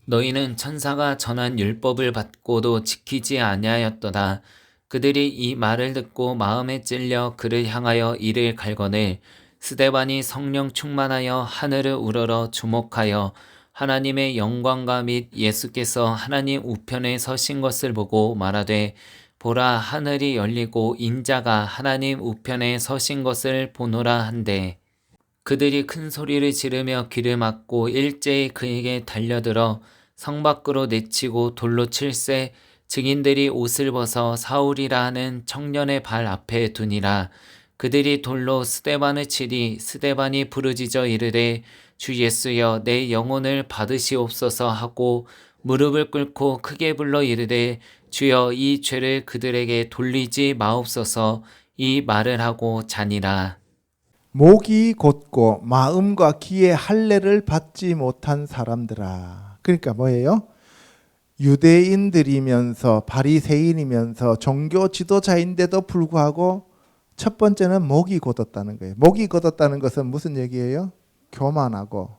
너희는 천사가 전한 율법을 받고도 지키지 아니하였도다. 그들이 이 말을 듣고 마음에 찔려 그를 향하여 이를 갈거늘 스데반이 성령 충만하여 하늘을 우러러 주목하여 하나님의 영광과 및 예수께서 하나님 우편에 서신 것을 보고 말하되 보라 하늘이 열리고 인자가 하나님 우편에 서신 것을 보노라 한대. 그들이 큰 소리를 지르며 귀를 막고 일제히 그에게 달려들어 성 밖으로 내치고 돌로 칠세 증인들이 옷을 벗어 사울이라 하는 청년의 발 앞에 두니라. 그들이 돌로 스데반을 치니 스데반이 부르짖어 이르되 주 예수여 내 영혼을 받으시옵소서 하고 무릎을 꿇고 크게 불러 이르되 주여 이 죄를 그들에게 돌리지 마옵소서 이 말을 하고 자니라. 목이 곧고 마음과 귀에 할례를 받지 못한 사람들아. 그러니까 뭐예요? 유대인들이면서 바리새인이면서 종교 지도자인데도 불구하고 첫 번째는 목이 곧었다는 거예요. 목이 곧었다는 것은 무슨 얘기예요? 교만하고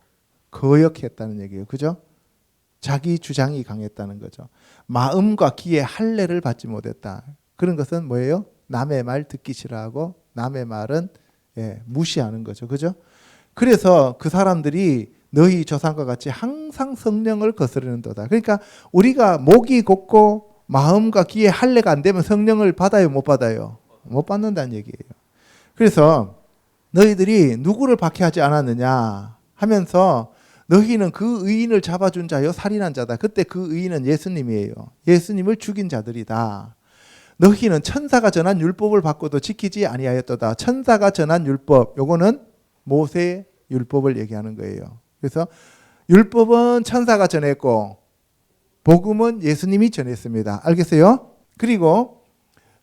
거역했다는 얘기예요. 그죠? 자기 주장이 강했다는 거죠. 마음과 귀에 할례를 받지 못했다. 그런 것은 뭐예요? 남의 말 듣기 싫어하고 남의 말은 무시하는 거죠. 그죠? 그래서 그 사람들이 너희 조상과 같이 항상 성령을 거스르는도다. 그러니까 우리가 목이 곧고 마음과 귀에 할례가 안 되면 성령을 받아요, 못 받아요? 못 받는다는 얘기예요. 그래서 너희들이 누구를 박해하지 않았느냐 하면서 너희는 그 의인을 잡아준 자요 살인한 자다. 그때 그 의인은 예수님이에요. 예수님을 죽인 자들이다. 너희는 천사가 전한 율법을 받고도 지키지 아니하였도다. 천사가 전한 율법, 요거는 모세 율법을 얘기하는 거예요. 그래서 율법은 천사가 전했고 복음은 예수님이 전했습니다. 알겠어요? 그리고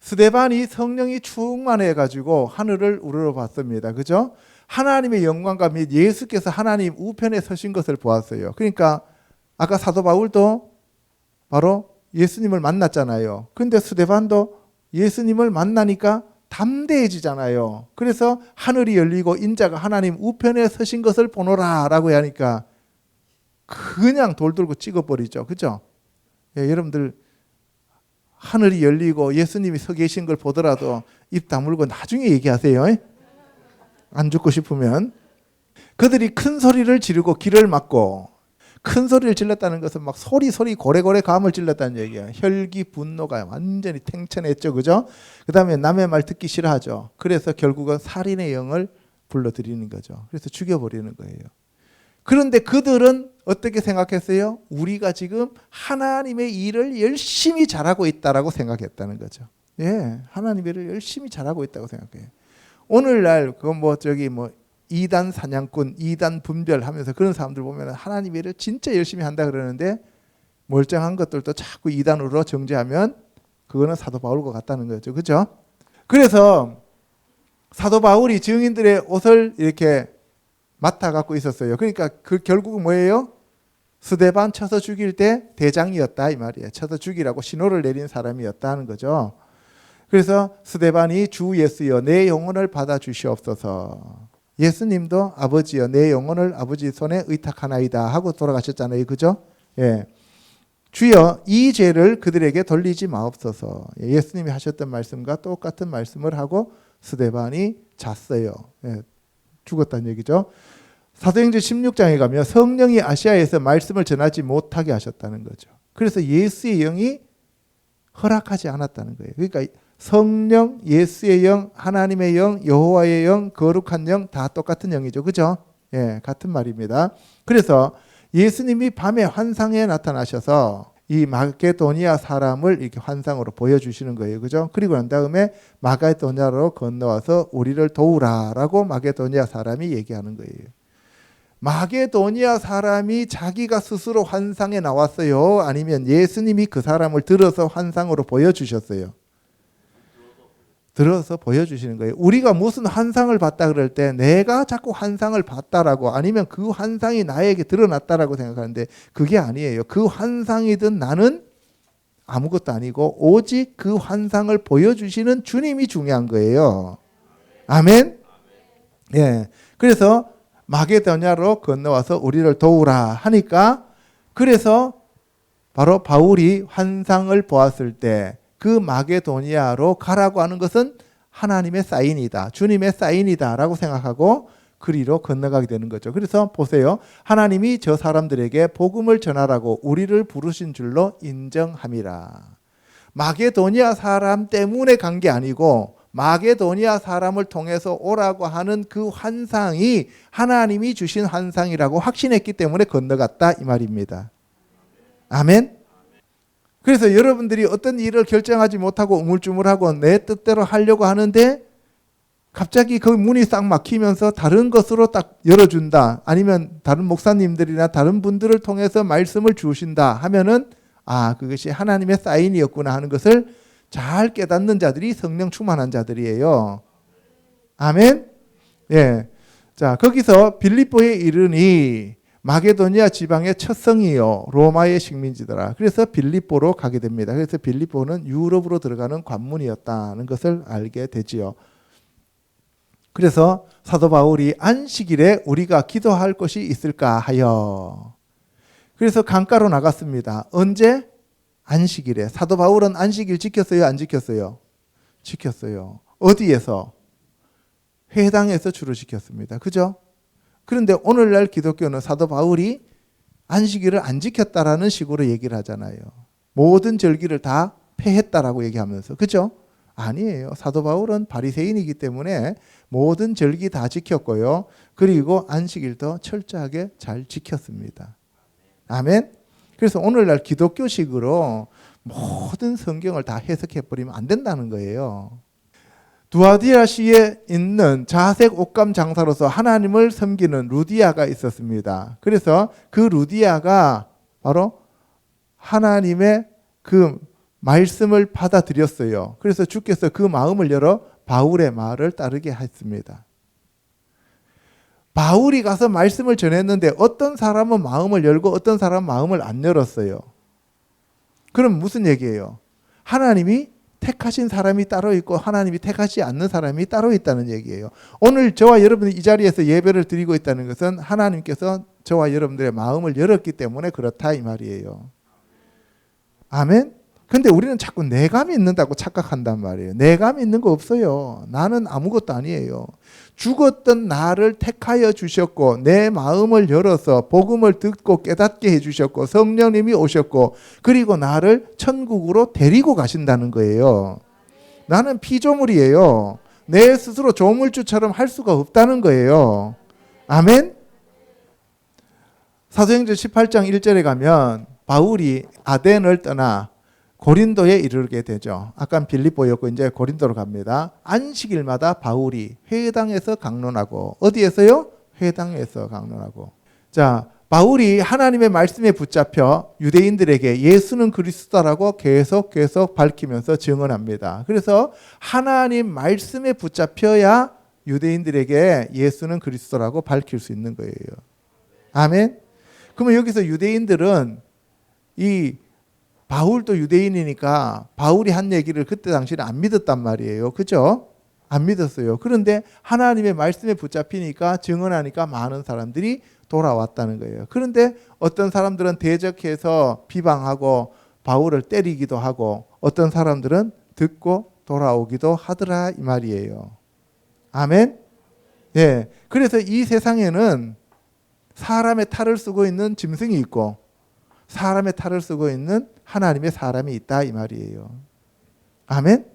스데반이 성령이 충만해 가지고 하늘을 우러러봤습니다. 그죠? 하나님의 영광과 및 예수께서 하나님 우편에 서신 것을 보았어요. 그러니까 아까 사도 바울도 바로 예수님을 만났잖아요. 그런데 스데반도 예수님을 만나니까 담대해지잖아요. 그래서 하늘이 열리고 인자가 하나님 우편에 서신 것을 보노라 라고 하니까 그냥 돌 들고 찍어버리죠. 그죠? 여러분들 하늘이 열리고 예수님이 서 계신 걸 보더라도 입 다물고 나중에 얘기하세요. 안 죽고 싶으면. 그들이 큰 소리를 지르고 길을 막고, 큰 소리를 질렀다는 것은 막 소리 고래고래 감을 질렀다는 얘기예요. 혈기 분노가 완전히 탱천했죠. 그죠? 그 다음에 남의 말 듣기 싫어하죠. 그래서 결국은 살인의 영을 불러들이는 거죠. 그래서 죽여버리는 거예요. 그런데 그들은 어떻게 생각했어요? 우리가 지금 하나님의 일을 열심히 잘하고 있다라고 생각했다는 거죠. 예, 하나님의 일을 열심히 잘하고 있다고 생각해요. 오늘날 이단 사냥꾼, 이단 분별하면서 그런 사람들 보면 하나님의 일을 진짜 열심히 한다 그러는데 멀쩡한 것들도 자꾸 이단으로 정죄하면 그거는 사도 바울과 같다는 거죠. 그렇죠? 그래서 사도 바울이 증인들의 옷을 이렇게 맡아 갖고 있었어요. 그러니까 그 결국은 뭐예요? 스데반 쳐서 죽일 때 대장이었다 이 말이에요. 쳐서 죽이라고 신호를 내린 사람이었다 하는 거죠. 그래서 스데반이 주 예수여 내 영혼을 받아 주시옵소서. 예수님도 아버지여 내 영혼을 아버지 손에 의탁하나이다 하고 돌아가셨잖아요. 그죠? 예. 주여 이 죄를 그들에게 돌리지 마옵소서. 예수님이 하셨던 말씀과 똑같은 말씀을 하고 스데반이 잤어요. 예. 죽었다는 얘기죠. 사도행전 16장에 가면 성령이 아시아에서 말씀을 전하지 못하게 하셨다는 거죠. 그래서 예수의 영이 허락하지 않았다는 거예요. 그러니까 성령, 예수의 영, 하나님의 영, 여호와의 영, 거룩한 영 다 똑같은 영이죠. 그죠? 예, 같은 말입니다. 그래서 예수님이 밤에 환상에 나타나셔서 이 마게도니아 사람을 이렇게 환상으로 보여주시는 거예요. 그죠? 그리고 난 다음에 마게도니아로 건너와서 우리를 도우라라고 마게도니아 사람이 얘기하는 거예요. 마게도니아 사람이 자기가 스스로 환상에 나왔어요? 아니면 예수님이 그 사람을 들어서 환상으로 보여주셨어요? 들어서 보여주시는 거예요. 우리가 무슨 환상을 봤다 그럴 때 내가 자꾸 환상을 봤다라고 아니면 그 환상이 나에게 드러났다라고 생각하는데 그게 아니에요. 그 환상이든 나는 아무것도 아니고 오직 그 환상을 보여주시는 주님이 중요한 거예요. 아멘? 예. 그래서 마게도냐로 건너와서 우리를 도우라 하니까 그래서 바로 바울이 환상을 보았을 때 그 마게도니아로 가라고 하는 것은 하나님의 사인이다. 주님의 사인이다 라고 생각하고 그리로 건너가게 되는 거죠. 그래서 보세요. 하나님이 저 사람들에게 복음을 전하라고 우리를 부르신 줄로 인정함이라. 마게도니아 사람 때문에 간 게 아니고 마게도니아 사람을 통해서 오라고 하는 그 환상이 하나님이 주신 환상이라고 확신했기 때문에 건너갔다 이 말입니다. 아멘. 그래서 여러분들이 어떤 일을 결정하지 못하고 우물쭈물하고 내 뜻대로 하려고 하는데 갑자기 그 문이 싹 막히면서 다른 것으로 딱 열어준다. 아니면 다른 목사님들이나 다른 분들을 통해서 말씀을 주신다 하면은 아, 그것이 하나님의 사인이었구나 하는 것을 잘 깨닫는 자들이 성령 충만한 자들이에요. 아멘. 예. 자, 거기서 빌립보에 이르니 마게도니아 지방의 첫 성이요 로마의 식민지더라. 그래서 빌립보로 가게 됩니다. 그래서 빌립보는 유럽으로 들어가는 관문이었다는 것을 알게 되지요. 그래서 사도 바울이 안식일에 우리가 기도할 것이 있을까 하여 그래서 강가로 나갔습니다. 언제? 안식일에. 사도 바울은 안식일 지켰어요? 안 지켰어요? 지켰어요. 어디에서? 회당에서 주로 지켰습니다. 그죠? 그런데 오늘날 기독교는 사도 바울이 안식일을 안 지켰다라는 식으로 얘기를 하잖아요. 모든 절기를 다 폐했다라고 얘기하면서. 그죠? 아니에요. 사도 바울은 바리새인이기 때문에 모든 절기 다 지켰고요. 그리고 안식일도 철저하게 잘 지켰습니다. 아멘. 그래서 오늘날 기독교식으로 모든 성경을 다 해석해버리면 안 된다는 거예요. 두아디아시에 있는 자색 옷감 장사로서 하나님을 섬기는 루디아가 있었습니다. 그래서 그 루디아가 바로 하나님의 그 말씀을 받아들였어요. 그래서 주께서 그 마음을 열어 바울의 말을 따르게 했습니다. 바울이 가서 말씀을 전했는데 어떤 사람은 마음을 열고 어떤 사람은 마음을 안 열었어요. 그럼 무슨 얘기예요? 하나님이 택하신 사람이 따로 있고 하나님이 택하지 않는 사람이 따로 있다는 얘기예요. 오늘 저와 여러분이 이 자리에서 예배를 드리고 있다는 것은 하나님께서 저와 여러분들의 마음을 열었기 때문에 그렇다 이 말이에요. 아멘? 근데 우리는 자꾸 내가 믿는다고 착각한단 말이에요. 내가 믿는 거 없어요. 나는 아무것도 아니에요. 죽었던 나를 택하여 주셨고 내 마음을 열어서 복음을 듣고 깨닫게 해주셨고 성령님이 오셨고 그리고 나를 천국으로 데리고 가신다는 거예요. 나는 피조물이에요. 내 스스로 조물주처럼 할 수가 없다는 거예요. 아멘? 사도행전 18장 1절에 가면 바울이 아덴을 떠나 고린도에 이르게 되죠. 아까 빌립보였고 이제 고린도로 갑니다. 안식일마다 바울이 회당에서 강론하고 어디에서요? 회당에서 강론하고. 자, 바울이 하나님의 말씀에 붙잡혀 유대인들에게 예수는 그리스도라고 계속 밝히면서 증언합니다. 그래서 하나님 말씀에 붙잡혀야 유대인들에게 예수는 그리스도라고 밝힐 수 있는 거예요. 아멘? 그러면 여기서 유대인들은 이 바울도 유대인이니까 바울이 한 얘기를 그때 당시는 안 믿었단 말이에요. 그죠? 안 믿었어요. 그런데 하나님의 말씀에 붙잡히니까 증언하니까 많은 사람들이 돌아왔다는 거예요. 그런데 어떤 사람들은 대적해서 비방하고 바울을 때리기도 하고 어떤 사람들은 듣고 돌아오기도 하더라 이 말이에요. 아멘? 예. 그래서 이 세상에는 사람의 탈을 쓰고 있는 짐승이 있고 사람의 탈을 쓰고 있는 하나님의 사람이 있다 이 말이에요. 아멘?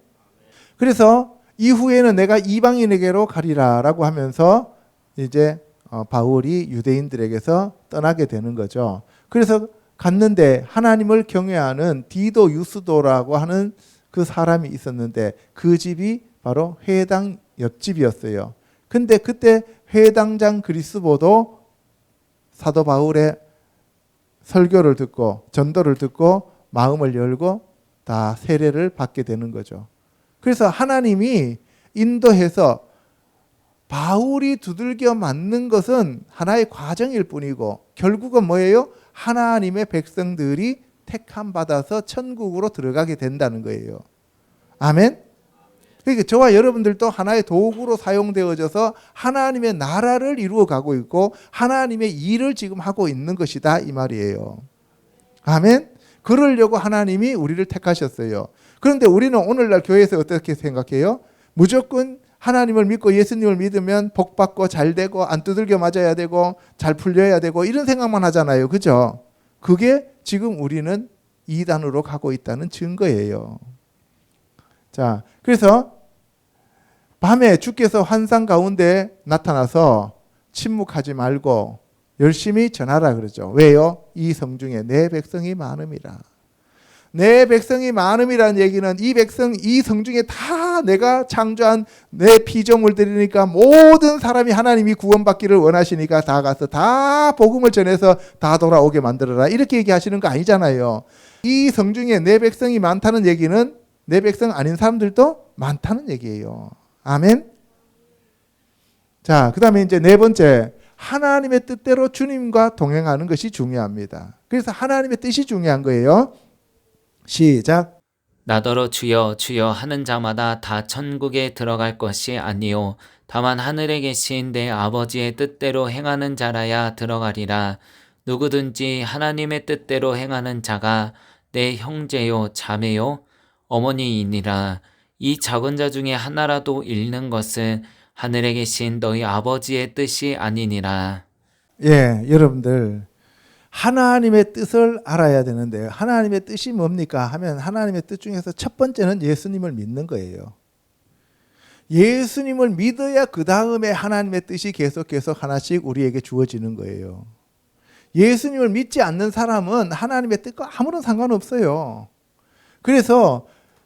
그래서 이후에는 내가 이방인에게로 가리라라고 하면서 이제 바울이 유대인들에게서 떠나게 되는 거죠. 그래서 갔는데 하나님을 경외하는 디도 유스도라고 하는 그 사람이 있었는데 그 집이 바로 회당 옆집이었어요. 근데 그때 회당장 그리스보도 사도 바울의 설교를 듣고 전도를 듣고 마음을 열고 다 세례를 받게 되는 거죠. 그래서 하나님이 인도해서 바울이 두들겨 맞는 것은 하나의 과정일 뿐이고 결국은 뭐예요? 하나님의 백성들이 택함 받아서 천국으로 들어가게 된다는 거예요. 아멘? 그러니까 저와 여러분들도 하나의 도구로 사용되어져서 하나님의 나라를 이루어가고 있고 하나님의 일을 지금 하고 있는 것이다 이 말이에요. 아멘? 그러려고 하나님이 우리를 택하셨어요. 그런데 우리는 오늘날 교회에서 어떻게 생각해요? 무조건 하나님을 믿고 예수님을 믿으면 복받고 잘되고 안 두들겨 맞아야 되고 잘 풀려야 되고 이런 생각만 하잖아요. 그죠? 그게 지금 우리는 이단으로 가고 있다는 증거예요. 자, 그래서 밤에 주께서 환상 가운데 나타나서 침묵하지 말고 열심히 전하라 그러죠. 왜요? 이 성중에 내 백성이 많음이라. 내 백성이 많음이라는 얘기는 이 성중에 다 내가 창조한 내 피조물들이니까 모든 사람이 하나님이 구원받기를 원하시니까 다 가서 다 복음을 전해서 다 돌아오게 만들어라. 이렇게 얘기하시는 거 아니잖아요. 이 성중에 내 백성이 많다는 얘기는 내 백성 아닌 사람들도 많다는 얘기예요. 아멘. 자, 그 다음에 이제 네 번째, 하나님의 뜻대로 주님과 동행하는 것이 중요합니다. 그래서 하나님의 뜻이 중요한 거예요. 시작. 나더러 주여 주여 하는 자마다 다 천국에 들어갈 것이 아니요 다만 하늘에 계신 내 아버지의 뜻대로 행하는 자라야 들어가리라. 누구든지 하나님의 뜻대로 행하는 자가 내 형제요 자매요 어머니이니라. 이 작은 자 중에 하나라도 잃는 것은 하늘에 계신 너희 아버지의 뜻이 아니니라. 예, 여러분들 하나님의 뜻을 알아야 되는데 하나님의 뜻이 뭡니까 하면 하나님의 뜻 중에서 첫 번째는 예수님을 믿는 거예요. 예수님을 믿어야 그 다음에 하나님의 뜻이 계속 하나씩 우리에게 주어지는 거예요. 예수님을 믿지 않는 사람은 하나님의 뜻과 아무런 상관없어요. 그래서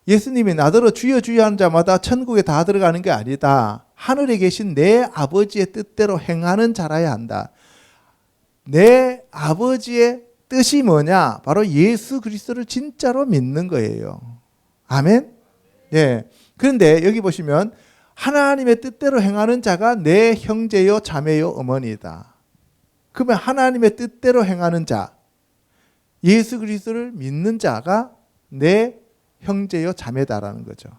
예수님이 나더러 주여 주여 하는 자마다 천국에 다 들어가는 게 아니다. 하늘에 계신 내 아버지의 뜻대로 행하는 자라야 한다. 내 아버지의 뜻이 뭐냐? 바로 예수 그리스도를 진짜로 믿는 거예요. 아멘? 예. 그런데 여기 보시면 하나님의 뜻대로 행하는 자가 내 형제요 자매요 어머니다. 그러면 하나님의 뜻대로 행하는 자, 예수 그리스도를 믿는 자가 내 형제요 자매다라는 거죠.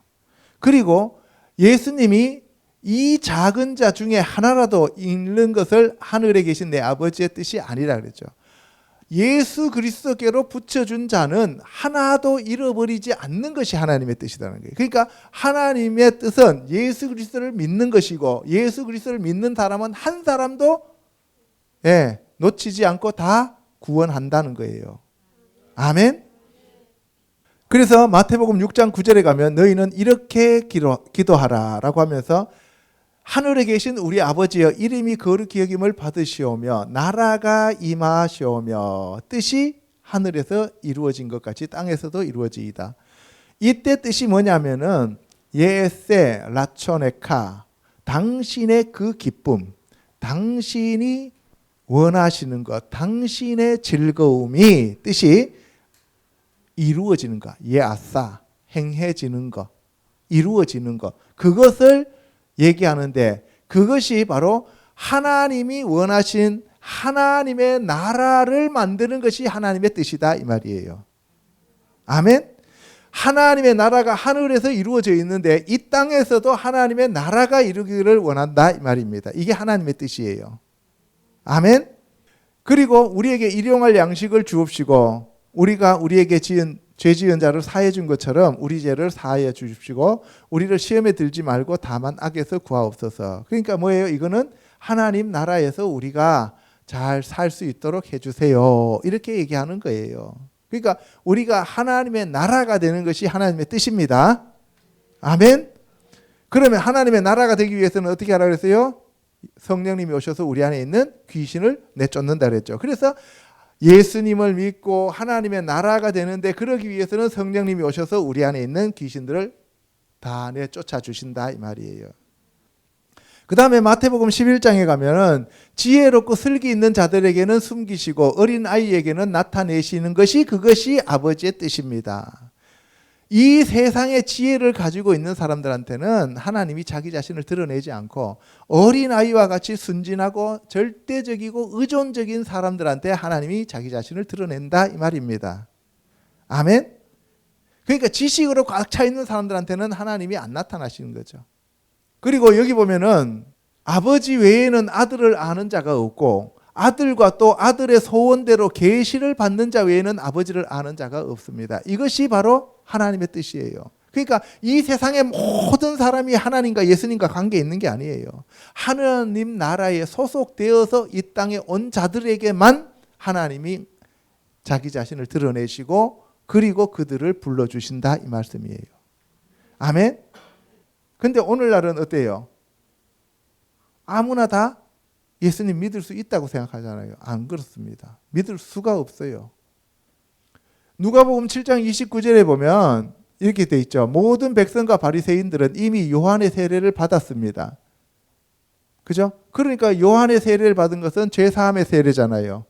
그리고 예수님이 이 작은 자 중에 하나라도 잃는 것을 하늘에 계신 내 아버지의 뜻이 아니라 그랬죠. 예수 그리스도께로 붙여준 자는 하나도 잃어버리지 않는 것이 하나님의 뜻이라는 거예요. 그러니까 하나님의 뜻은 예수 그리스도를 믿는 것이고 예수 그리스도를 믿는 사람은 한 사람도 놓치지 않고 다 구원한다는 거예요. 아멘. 그래서 마태복음 6장 9절에 가면 너희는 이렇게 기도하라라고 하면서 하늘에 계신 우리 아버지여 이름이 거룩히 여김을 받으시오며 나라가 임하시오며 뜻이 하늘에서 이루어진 것 같이 땅에서도 이루어지이다. 이때 뜻이 뭐냐면은 예세 라초네카 당신의 그 기쁨, 당신이 원하시는 것, 당신의 즐거움이 뜻이 이루어지는 것, 예아싸 행해지는 것, 이루어지는 것, 그것을 얘기하는데 그것이 바로 하나님이 원하신 하나님의 나라를 만드는 것이 하나님의 뜻이다 이 말이에요. 아멘. 하나님의 나라가 하늘에서 이루어져 있는데 이 땅에서도 하나님의 나라가 이루기를 원한다 이 말입니다. 이게 하나님의 뜻이에요. 아멘. 그리고 우리에게 일용할 양식을 주옵시고 우리가 우리에게 죄 지은 자를 사해 준 것처럼 우리 죄를 사하여 주십시고 우리를 시험에 들지 말고 다만 악에서 구하옵소서. 그러니까 뭐예요? 이거는 하나님 나라에서 우리가 잘 살 수 있도록 해주세요. 이렇게 얘기하는 거예요. 그러니까 우리가 하나님의 나라가 되는 것이 하나님의 뜻입니다. 아멘. 그러면 하나님의 나라가 되기 위해서는 어떻게 하라고 그랬어요? 성령님이 오셔서 우리 안에 있는 귀신을 내쫓는다 그랬죠. 그래서 예수님을 믿고 하나님의 나라가 되는데 그러기 위해서는 성령님이 오셔서 우리 안에 있는 귀신들을 다 내쫓아 주신다 이 말이에요. 그 다음에 마태복음 11장에 가면은 지혜롭고 슬기 있는 자들에게는 숨기시고 어린 아이에게는 나타내시는 것이 그것이 아버지의 뜻입니다. 이 세상의 지혜를 가지고 있는 사람들한테는 하나님이 자기 자신을 드러내지 않고 어린아이와 같이 순진하고 절대적이고 의존적인 사람들한테 하나님이 자기 자신을 드러낸다 이 말입니다. 아멘. 그러니까 지식으로 꽉 차 있는 사람들한테는 하나님이 안 나타나시는 거죠. 그리고 여기 보면은 아버지 외에는 아들을 아는 자가 없고 아들과 또 아들의 소원대로 계시를 받는 자 외에는 아버지를 아는 자가 없습니다. 이것이 바로 하나님의 뜻이에요. 그러니까 이 세상의 모든 사람이 하나님과 예수님과 관계 있는 게 아니에요. 하나님 나라에 소속되어서 이 땅에 온 자들에게만 하나님이 자기 자신을 드러내시고 그리고 그들을 불러주신다 이 말씀이에요. 아멘. 근데 오늘날은 어때요? 아무나 다 예수님 믿을 수 있다고 생각하잖아요. 안 그렇습니다. 믿을 수가 없어요. 누가복음 7장 29절에 보면 이렇게 돼 있죠. 모든 백성과 바리새인들은 이미 요한의 세례를 받았습니다. 그죠? 그러니까 요한의 세례를 받은 것은 죄사함의 세례잖아요.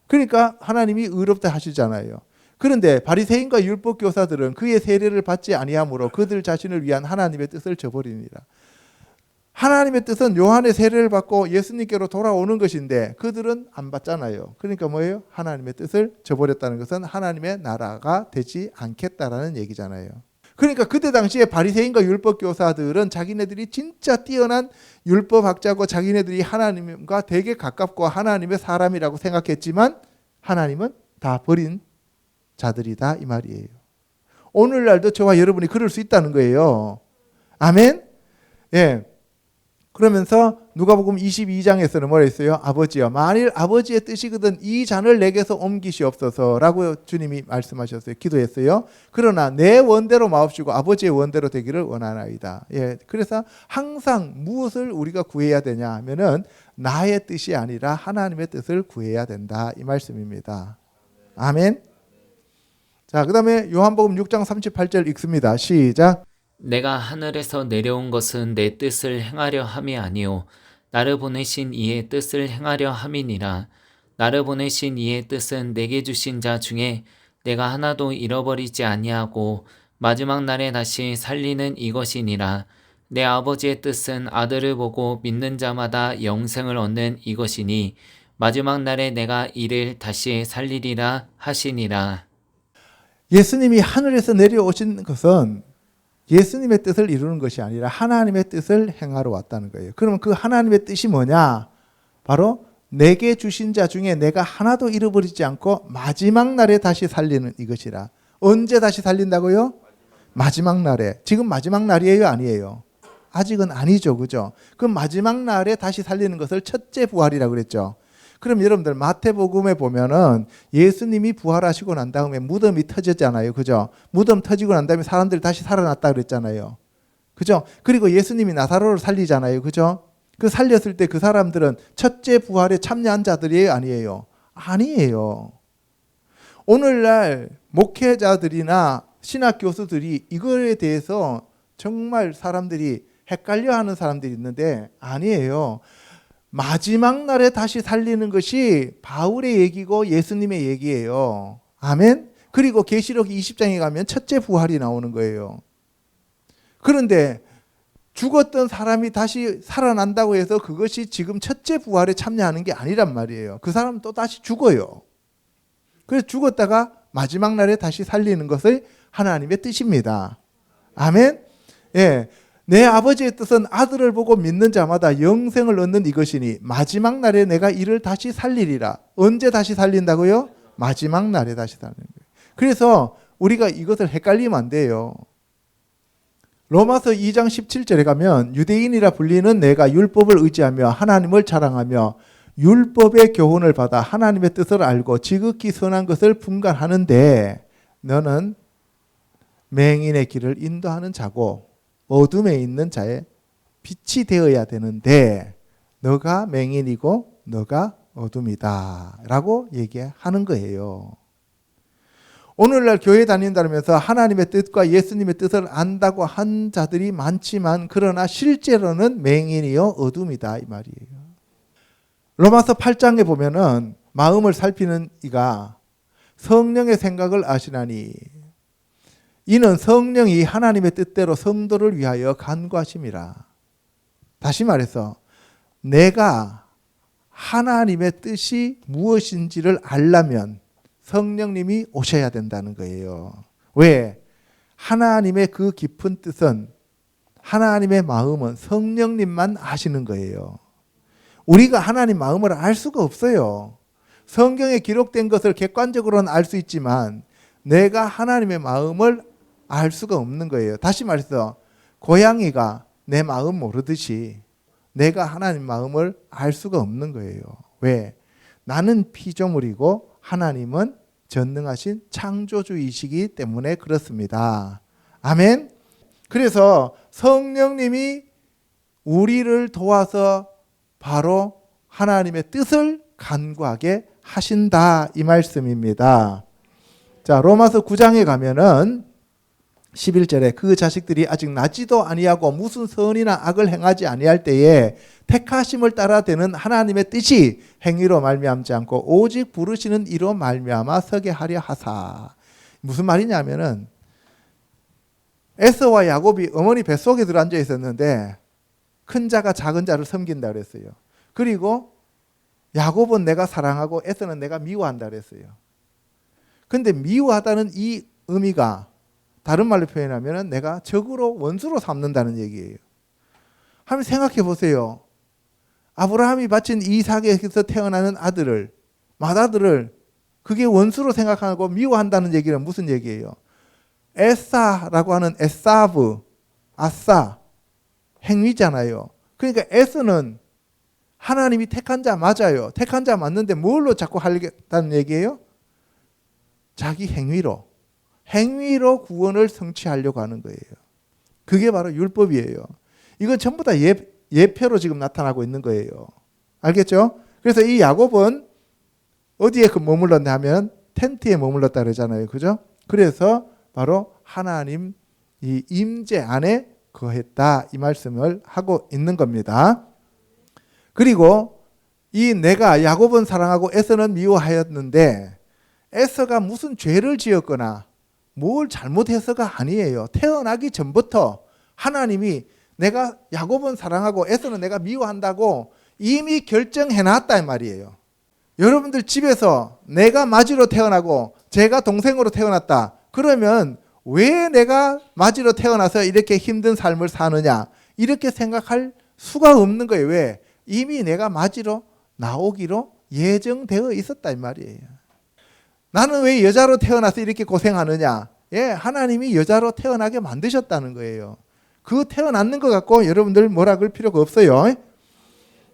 그러니까 하나님이 의롭다 하시잖아요. 그런데 바리새인과 율법 교사들은 그의 세례를 받지 아니하므로 그들 자신을 위한 하나님의 뜻을 저버립니다. 하나님의 뜻은 요한의 세례를 받고 예수님께로 돌아오는 것인데 그들은 안 받잖아요. 그러니까 뭐예요? 하나님의 뜻을 저버렸다는 것은 하나님의 나라가 되지 않겠다라는 얘기잖아요. 그러니까 그때 당시에 바리새인과 율법 교사들은 자기네들이 진짜 뛰어난 율법학자고 자기네들이 하나님과 되게 가깝고 하나님의 사람이라고 생각했지만 하나님은 다 버린 자들이다 이 말이에요. 오늘날도 저와 여러분이 그럴 수 있다는 거예요. 아멘. 예. 그러면서 누가복음 22장에서는 뭐라 했어요? 아버지여 만일 아버지의 뜻이거든 이 잔을 내게서 옮기시옵소서라고 주님이 말씀하셨어요. 기도했어요. 그러나 내 원대로 마옵시고 아버지의 원대로 되기를 원하나이다. 예, 그래서 항상 무엇을 우리가 구해야 되냐 하면은 나의 뜻이 아니라 하나님의 뜻을 구해야 된다 이 말씀입니다. 아멘. 자, 그 다음에 요한복음 6장 38절 읽습니다. 시작. 내가 하늘에서 내려온 것은 내 뜻을 행하려 함이 아니요 나를 보내신 이의 뜻을 행하려 함이니라. 나를 보내신 이의 뜻은 내게 주신 자 중에 내가 하나도 잃어버리지 아니하고 마지막 날에 다시 살리는 이것이니라. 내 아버지의 뜻은 아들을 보고 믿는 자마다 영생을 얻는 이것이니 마지막 날에 내가 이를 다시 살리리라 하시니라. 예수님이 하늘에서 내려오신 것은 예수님의 뜻을 이루는 것이 아니라 하나님의 뜻을 행하러 왔다는 거예요. 그러면 그 하나님의 뜻이 뭐냐? 바로 내게 주신 자 중에 내가 하나도 잃어버리지 않고 마지막 날에 다시 살리는 이것이라. 언제 다시 살린다고요? 마지막 날에. 지금 마지막 날이에요, 아니에요? 아직은 아니죠, 그죠? 그 마지막 날에 다시 살리는 것을 첫째 부활이라고 그랬죠. 그럼 여러분들 마태복음에 보면은 예수님이 부활하시고 난 다음에 무덤이 터졌잖아요, 그죠? 무덤 터지고 난 다음에 사람들이 다시 살아났다 그랬잖아요, 그죠? 그리고 예수님이 나사로를 살리잖아요, 그죠? 그 살렸을 때 그 사람들은 첫째 부활에 참여한 자들이에요, 아니에요? 아니에요. 오늘날 목회자들이나 신학 교수들이 이거에 대해서 정말 사람들이 헷갈려하는 사람들이 있는데 아니에요. 마지막 날에 다시 살리는 것이 바울의 얘기고 예수님의 얘기예요. 아멘. 그리고 계시록 20장에 가면 첫째 부활이 나오는 거예요. 그런데 죽었던 사람이 다시 살아난다고 해서 그것이 지금 첫째 부활에 참여하는 게 아니란 말이에요. 그 사람은 또 다시 죽어요. 그래서 죽었다가 마지막 날에 다시 살리는 것을 하나님의 뜻입니다. 아멘. 예. 내 아버지의 뜻은 아들을 보고 믿는 자마다 영생을 얻는 이것이니 마지막 날에 내가 이를 다시 살리리라. 언제 다시 살린다고요? 마지막 날에 다시 살리는 거예요. 그래서 우리가 이것을 헷갈리면 안 돼요. 로마서 2장 17절에 가면 유대인이라 불리는 내가 율법을 의지하며 하나님을 자랑하며 율법의 교훈을 받아 하나님의 뜻을 알고 지극히 선한 것을 분간하는데 너는 맹인의 길을 인도하는 자고 어둠에 있는 자의 빛이 되어야 되는데 너가 맹인이고 너가 어둠이다 라고 얘기하는 거예요. 오늘날 교회 다닌다면서 하나님의 뜻과 예수님의 뜻을 안다고 한 자들이 많지만 그러나 실제로는 맹인이요 어둠이다 이 말이에요. 로마서 8장에 보면은 마음을 살피는 이가 성령의 생각을 아시나니 이는 성령이 하나님의 뜻대로 성도를 위하여 간구하심이라. 다시 말해서 내가 하나님의 뜻이 무엇인지를 알려면 성령님이 오셔야 된다는 거예요. 왜? 하나님의 그 깊은 뜻은 하나님의 마음은 성령님만 아시는 거예요. 우리가 하나님 마음을 알 수가 없어요. 성경에 기록된 것을 객관적으로는 알 수 있지만 내가 하나님의 마음을 알 수가 없는 거예요. 다시 말해서 고양이가 내 마음 모르듯이 내가 하나님 마음을 알 수가 없는 거예요. 왜? 나는 피조물이고 하나님은 전능하신 창조주이시기 때문에 그렇습니다. 아멘. 그래서 성령님이 우리를 도와서 바로 하나님의 뜻을 간구하게 하신다 이 말씀입니다. 자, 로마서 9장에 가면은 11절에 그 자식들이 아직 나지도 아니하고 무슨 선이나 악을 행하지 아니할 때에 택하심을 따라 되는 하나님의 뜻이 행위로 말미암지 않고 오직 부르시는 이로 말미암아 서게 하려 하사. 무슨 말이냐면은 에서와 야곱이 어머니 뱃속에 들어앉아 있었는데 큰 자가 작은 자를 섬긴다 그랬어요. 그리고 야곱은 내가 사랑하고 에서는 내가 미워한다 그랬어요. 근데 미워하다는 이 의미가 다른 말로 표현하면 내가 적으로 원수로 삼는다는 얘기예요. 한번 생각해 보세요. 아브라함이 바친 이삭에게서 태어나는 아들을 맏아들을 그게 원수로 생각하고 미워한다는 얘기는 무슨 얘기예요? 에사라고 하는 에사브, 아싸 행위잖아요. 그러니까 에서는 하나님이 택한 자 맞아요. 택한 자 맞는데 뭘로 자꾸 하겠다는 얘기예요? 자기 행위로 구원을 성취하려고 하는 거예요. 그게 바로 율법이에요. 이건 전부 다 예표로 지금 나타나고 있는 거예요. 알겠죠? 그래서 이 야곱은 어디에 머물렀냐 하면 텐트에 머물렀다 그러잖아요. 그죠? 그래서 바로 하나님 이 임재 안에 거했다 이 말씀을 하고 있는 겁니다. 그리고 이 내가 야곱은 사랑하고 에서는 미워하였는데 에서가 무슨 죄를 지었거나 뭘 잘못해서가 아니에요. 태어나기 전부터 하나님이 내가 야곱은 사랑하고 에서는 내가 미워한다고 이미 결정해놨다 이 말이에요. 여러분들 집에서 내가 마지로 태어나고 제가 동생으로 태어났다. 그러면 왜 내가 마지로 태어나서 이렇게 힘든 삶을 사느냐 이렇게 생각할 수가 없는 거예요. 왜? 이미 내가 마지로 나오기로 예정되어 있었다 이 말이에요. 나는 왜 여자로 태어나서 이렇게 고생하느냐? 예, 하나님이 여자로 태어나게 만드셨다는 거예요. 그 태어났는 것 갖고 여러분들 뭐라 그럴 필요가 없어요.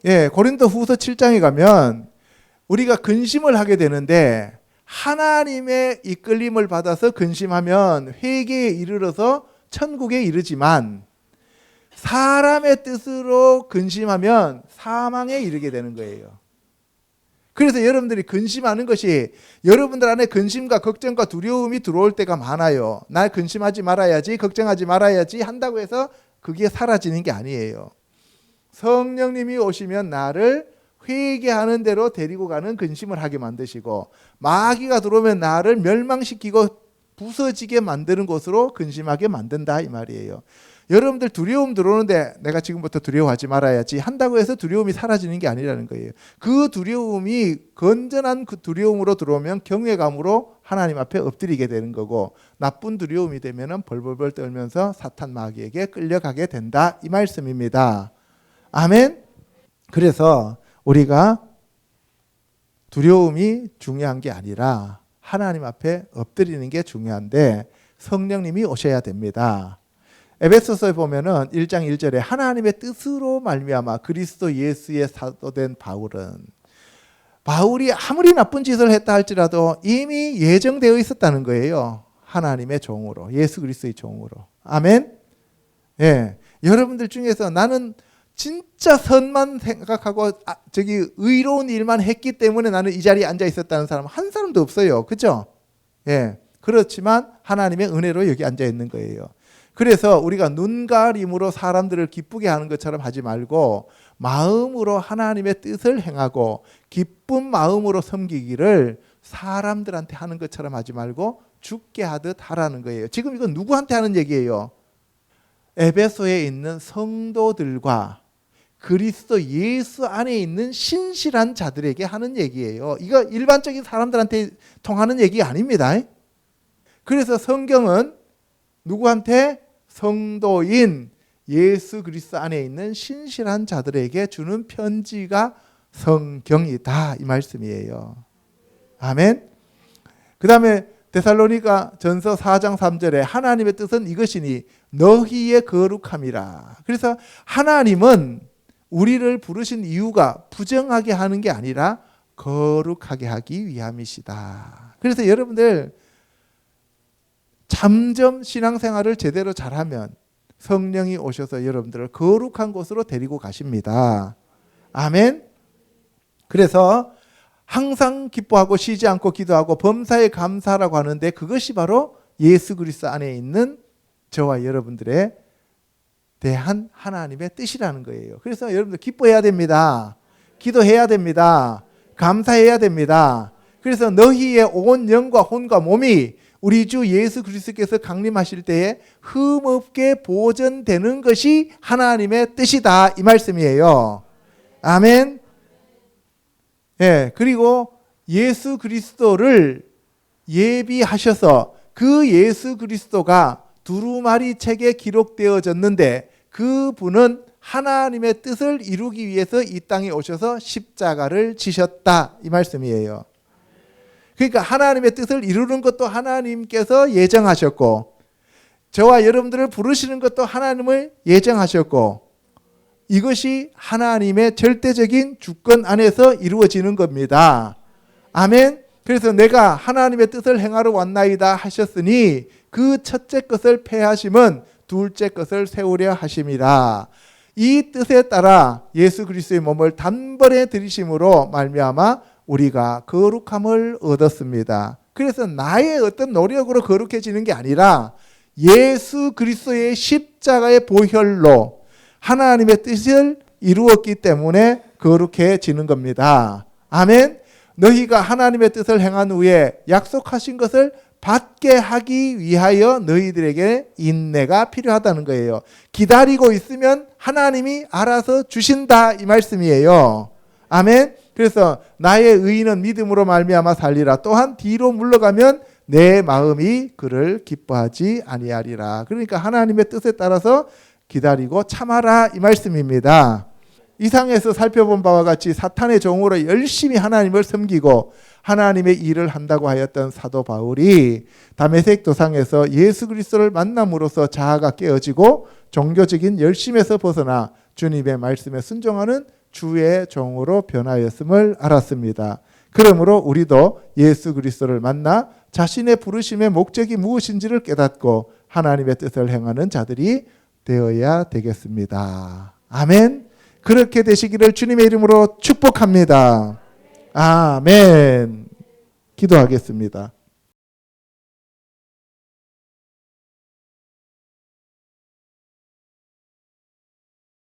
예, 고린도 후서 7장에 가면 우리가 근심을 하게 되는데 하나님의 이끌림을 받아서 근심하면 회개에 이르러서 천국에 이르지만 사람의 뜻으로 근심하면 사망에 이르게 되는 거예요. 그래서 여러분들이 근심하는 것이 여러분들 안에 근심과 걱정과 두려움이 들어올 때가 많아요. 날 근심하지 말아야지, 걱정하지 말아야지 한다고 해서 그게 사라지는 게 아니에요. 성령님이 오시면 나를 회개하는 대로 데리고 가는 근심을 하게 만드시고 마귀가 들어오면 나를 멸망시키고 부서지게 만드는 것으로 근심하게 만든다 이 말이에요. 여러분들 두려움 들어오는데 내가 지금부터 두려워하지 말아야지 한다고 해서 두려움이 사라지는 게 아니라는 거예요. 그 두려움이 건전한 그 두려움으로 들어오면 경외감으로 하나님 앞에 엎드리게 되는 거고 나쁜 두려움이 되면 벌벌벌 떨면서 사탄 마귀에게 끌려가게 된다 이 말씀입니다. 아멘. 그래서 우리가 두려움이 중요한 게 아니라 하나님 앞에 엎드리는 게 중요한데 성령님이 오셔야 됩니다. 에베소서에 보면은 1장 1절에 하나님의 뜻으로 말미암아 그리스도 예수의 사도된 바울이 아무리 나쁜 짓을 했다 할지라도 이미 예정되어 있었다는 거예요. 하나님의 종으로, 예수 그리스도의 종으로. 아멘. 예. 여러분들 중에서 나는 진짜 선만 생각하고 의로운 일만 했기 때문에 나는 이 자리에 앉아 있었다는 사람 한 사람도 없어요. 그렇죠? 예. 그렇지만 하나님의 은혜로 여기 앉아 있는 거예요. 그래서 우리가 눈가림으로 사람들을 기쁘게 하는 것처럼 하지 말고 마음으로 하나님의 뜻을 행하고 기쁜 마음으로 섬기기를 사람들한테 하는 것처럼 하지 말고 주께 하듯 하라는 거예요. 지금 이건 누구한테 하는 얘기예요? 에베소에 있는 성도들과 그리스도 예수 안에 있는 신실한 자들에게 하는 얘기예요. 이거 일반적인 사람들한테 통하는 얘기 아닙니다. 그래서 성경은 누구한테? 성도인 예수 그리스도 안에 있는 신실한 자들에게 주는 편지가 성경이다 이 말씀이에요. 아멘. 그 다음에 데살로니가 전서 4장 3절에 하나님의 뜻은 이것이니 너희의 거룩함이라. 그래서 하나님은 우리를 부르신 이유가 부정하게 하는 게 아니라 거룩하게 하기 위함이시다. 그래서 여러분들 잠점 신앙생활을 제대로 잘하면 성령이 오셔서 여러분들을 거룩한 곳으로 데리고 가십니다. 아멘. 그래서 항상 기뻐하고 쉬지 않고 기도하고 범사에 감사하라고 하는데 그것이 바로 예수 그리스도 안에 있는 저와 여러분들에 대한 하나님의 뜻이라는 거예요. 그래서 여러분들 기뻐해야 됩니다. 기도해야 됩니다. 감사해야 됩니다. 그래서 너희의 온 영과 혼과 몸이 우리 주 예수 그리스도께서 강림하실 때에 흠없게 보존되는 것이 하나님의 뜻이다 이 말씀이에요. 아멘. 예, 그리고 예수 그리스도를 예비하셔서 그 예수 그리스도가 두루마리 책에 기록되어졌는데 그분은 하나님의 뜻을 이루기 위해서 이 땅에 오셔서 십자가를 지셨다 이 말씀이에요. 그러니까 하나님의 뜻을 이루는 것도 하나님께서 예정하셨고 저와 여러분들을 부르시는 것도 하나님을 예정하셨고 이것이 하나님의 절대적인 주권 안에서 이루어지는 겁니다. 아멘. 그래서 내가 하나님의 뜻을 행하러 왔나이다 하셨으니 그 첫째 것을 폐하심은 둘째 것을 세우려 하심이라. 이 뜻에 따라 예수 그리스도의 몸을 단번에 들이심으로 말미암아 우리가 거룩함을 얻었습니다. 그래서 나의 어떤 노력으로 거룩해지는 게 아니라 예수 그리스도의 십자가의 보혈로 하나님의 뜻을 이루었기 때문에 거룩해지는 겁니다. 아멘. 너희가 하나님의 뜻을 행한 후에 약속하신 것을 받게 하기 위하여 너희들에게 인내가 필요하다는 거예요. 기다리고 있으면 하나님이 알아서 주신다 이 말씀이에요. 아멘. 그래서 나의 의인은 믿음으로 말미암아 살리라. 또한 뒤로 물러가면 내 마음이 그를 기뻐하지 아니하리라. 그러니까 하나님의 뜻에 따라서 기다리고 참아라 이 말씀입니다. 이상에서 살펴본 바와 같이 사탄의 종으로 열심히 하나님을 섬기고 하나님의 일을 한다고 하였던 사도 바울이 다메섹 도상에서 예수 그리스도를 만남으로써 자아가 깨어지고 종교적인 열심에서 벗어나 주님의 말씀에 순종하는 주의 종으로 변하였음을 알았습니다. 그러므로 우리도 예수 그리스도를 만나 자신의 부르심의 목적이 무엇인지를 깨닫고 하나님의 뜻을 행하는 자들이 되어야 되겠습니다. 아멘. 그렇게 되시기를 주님의 이름으로 축복합니다. 아멘. 기도하겠습니다.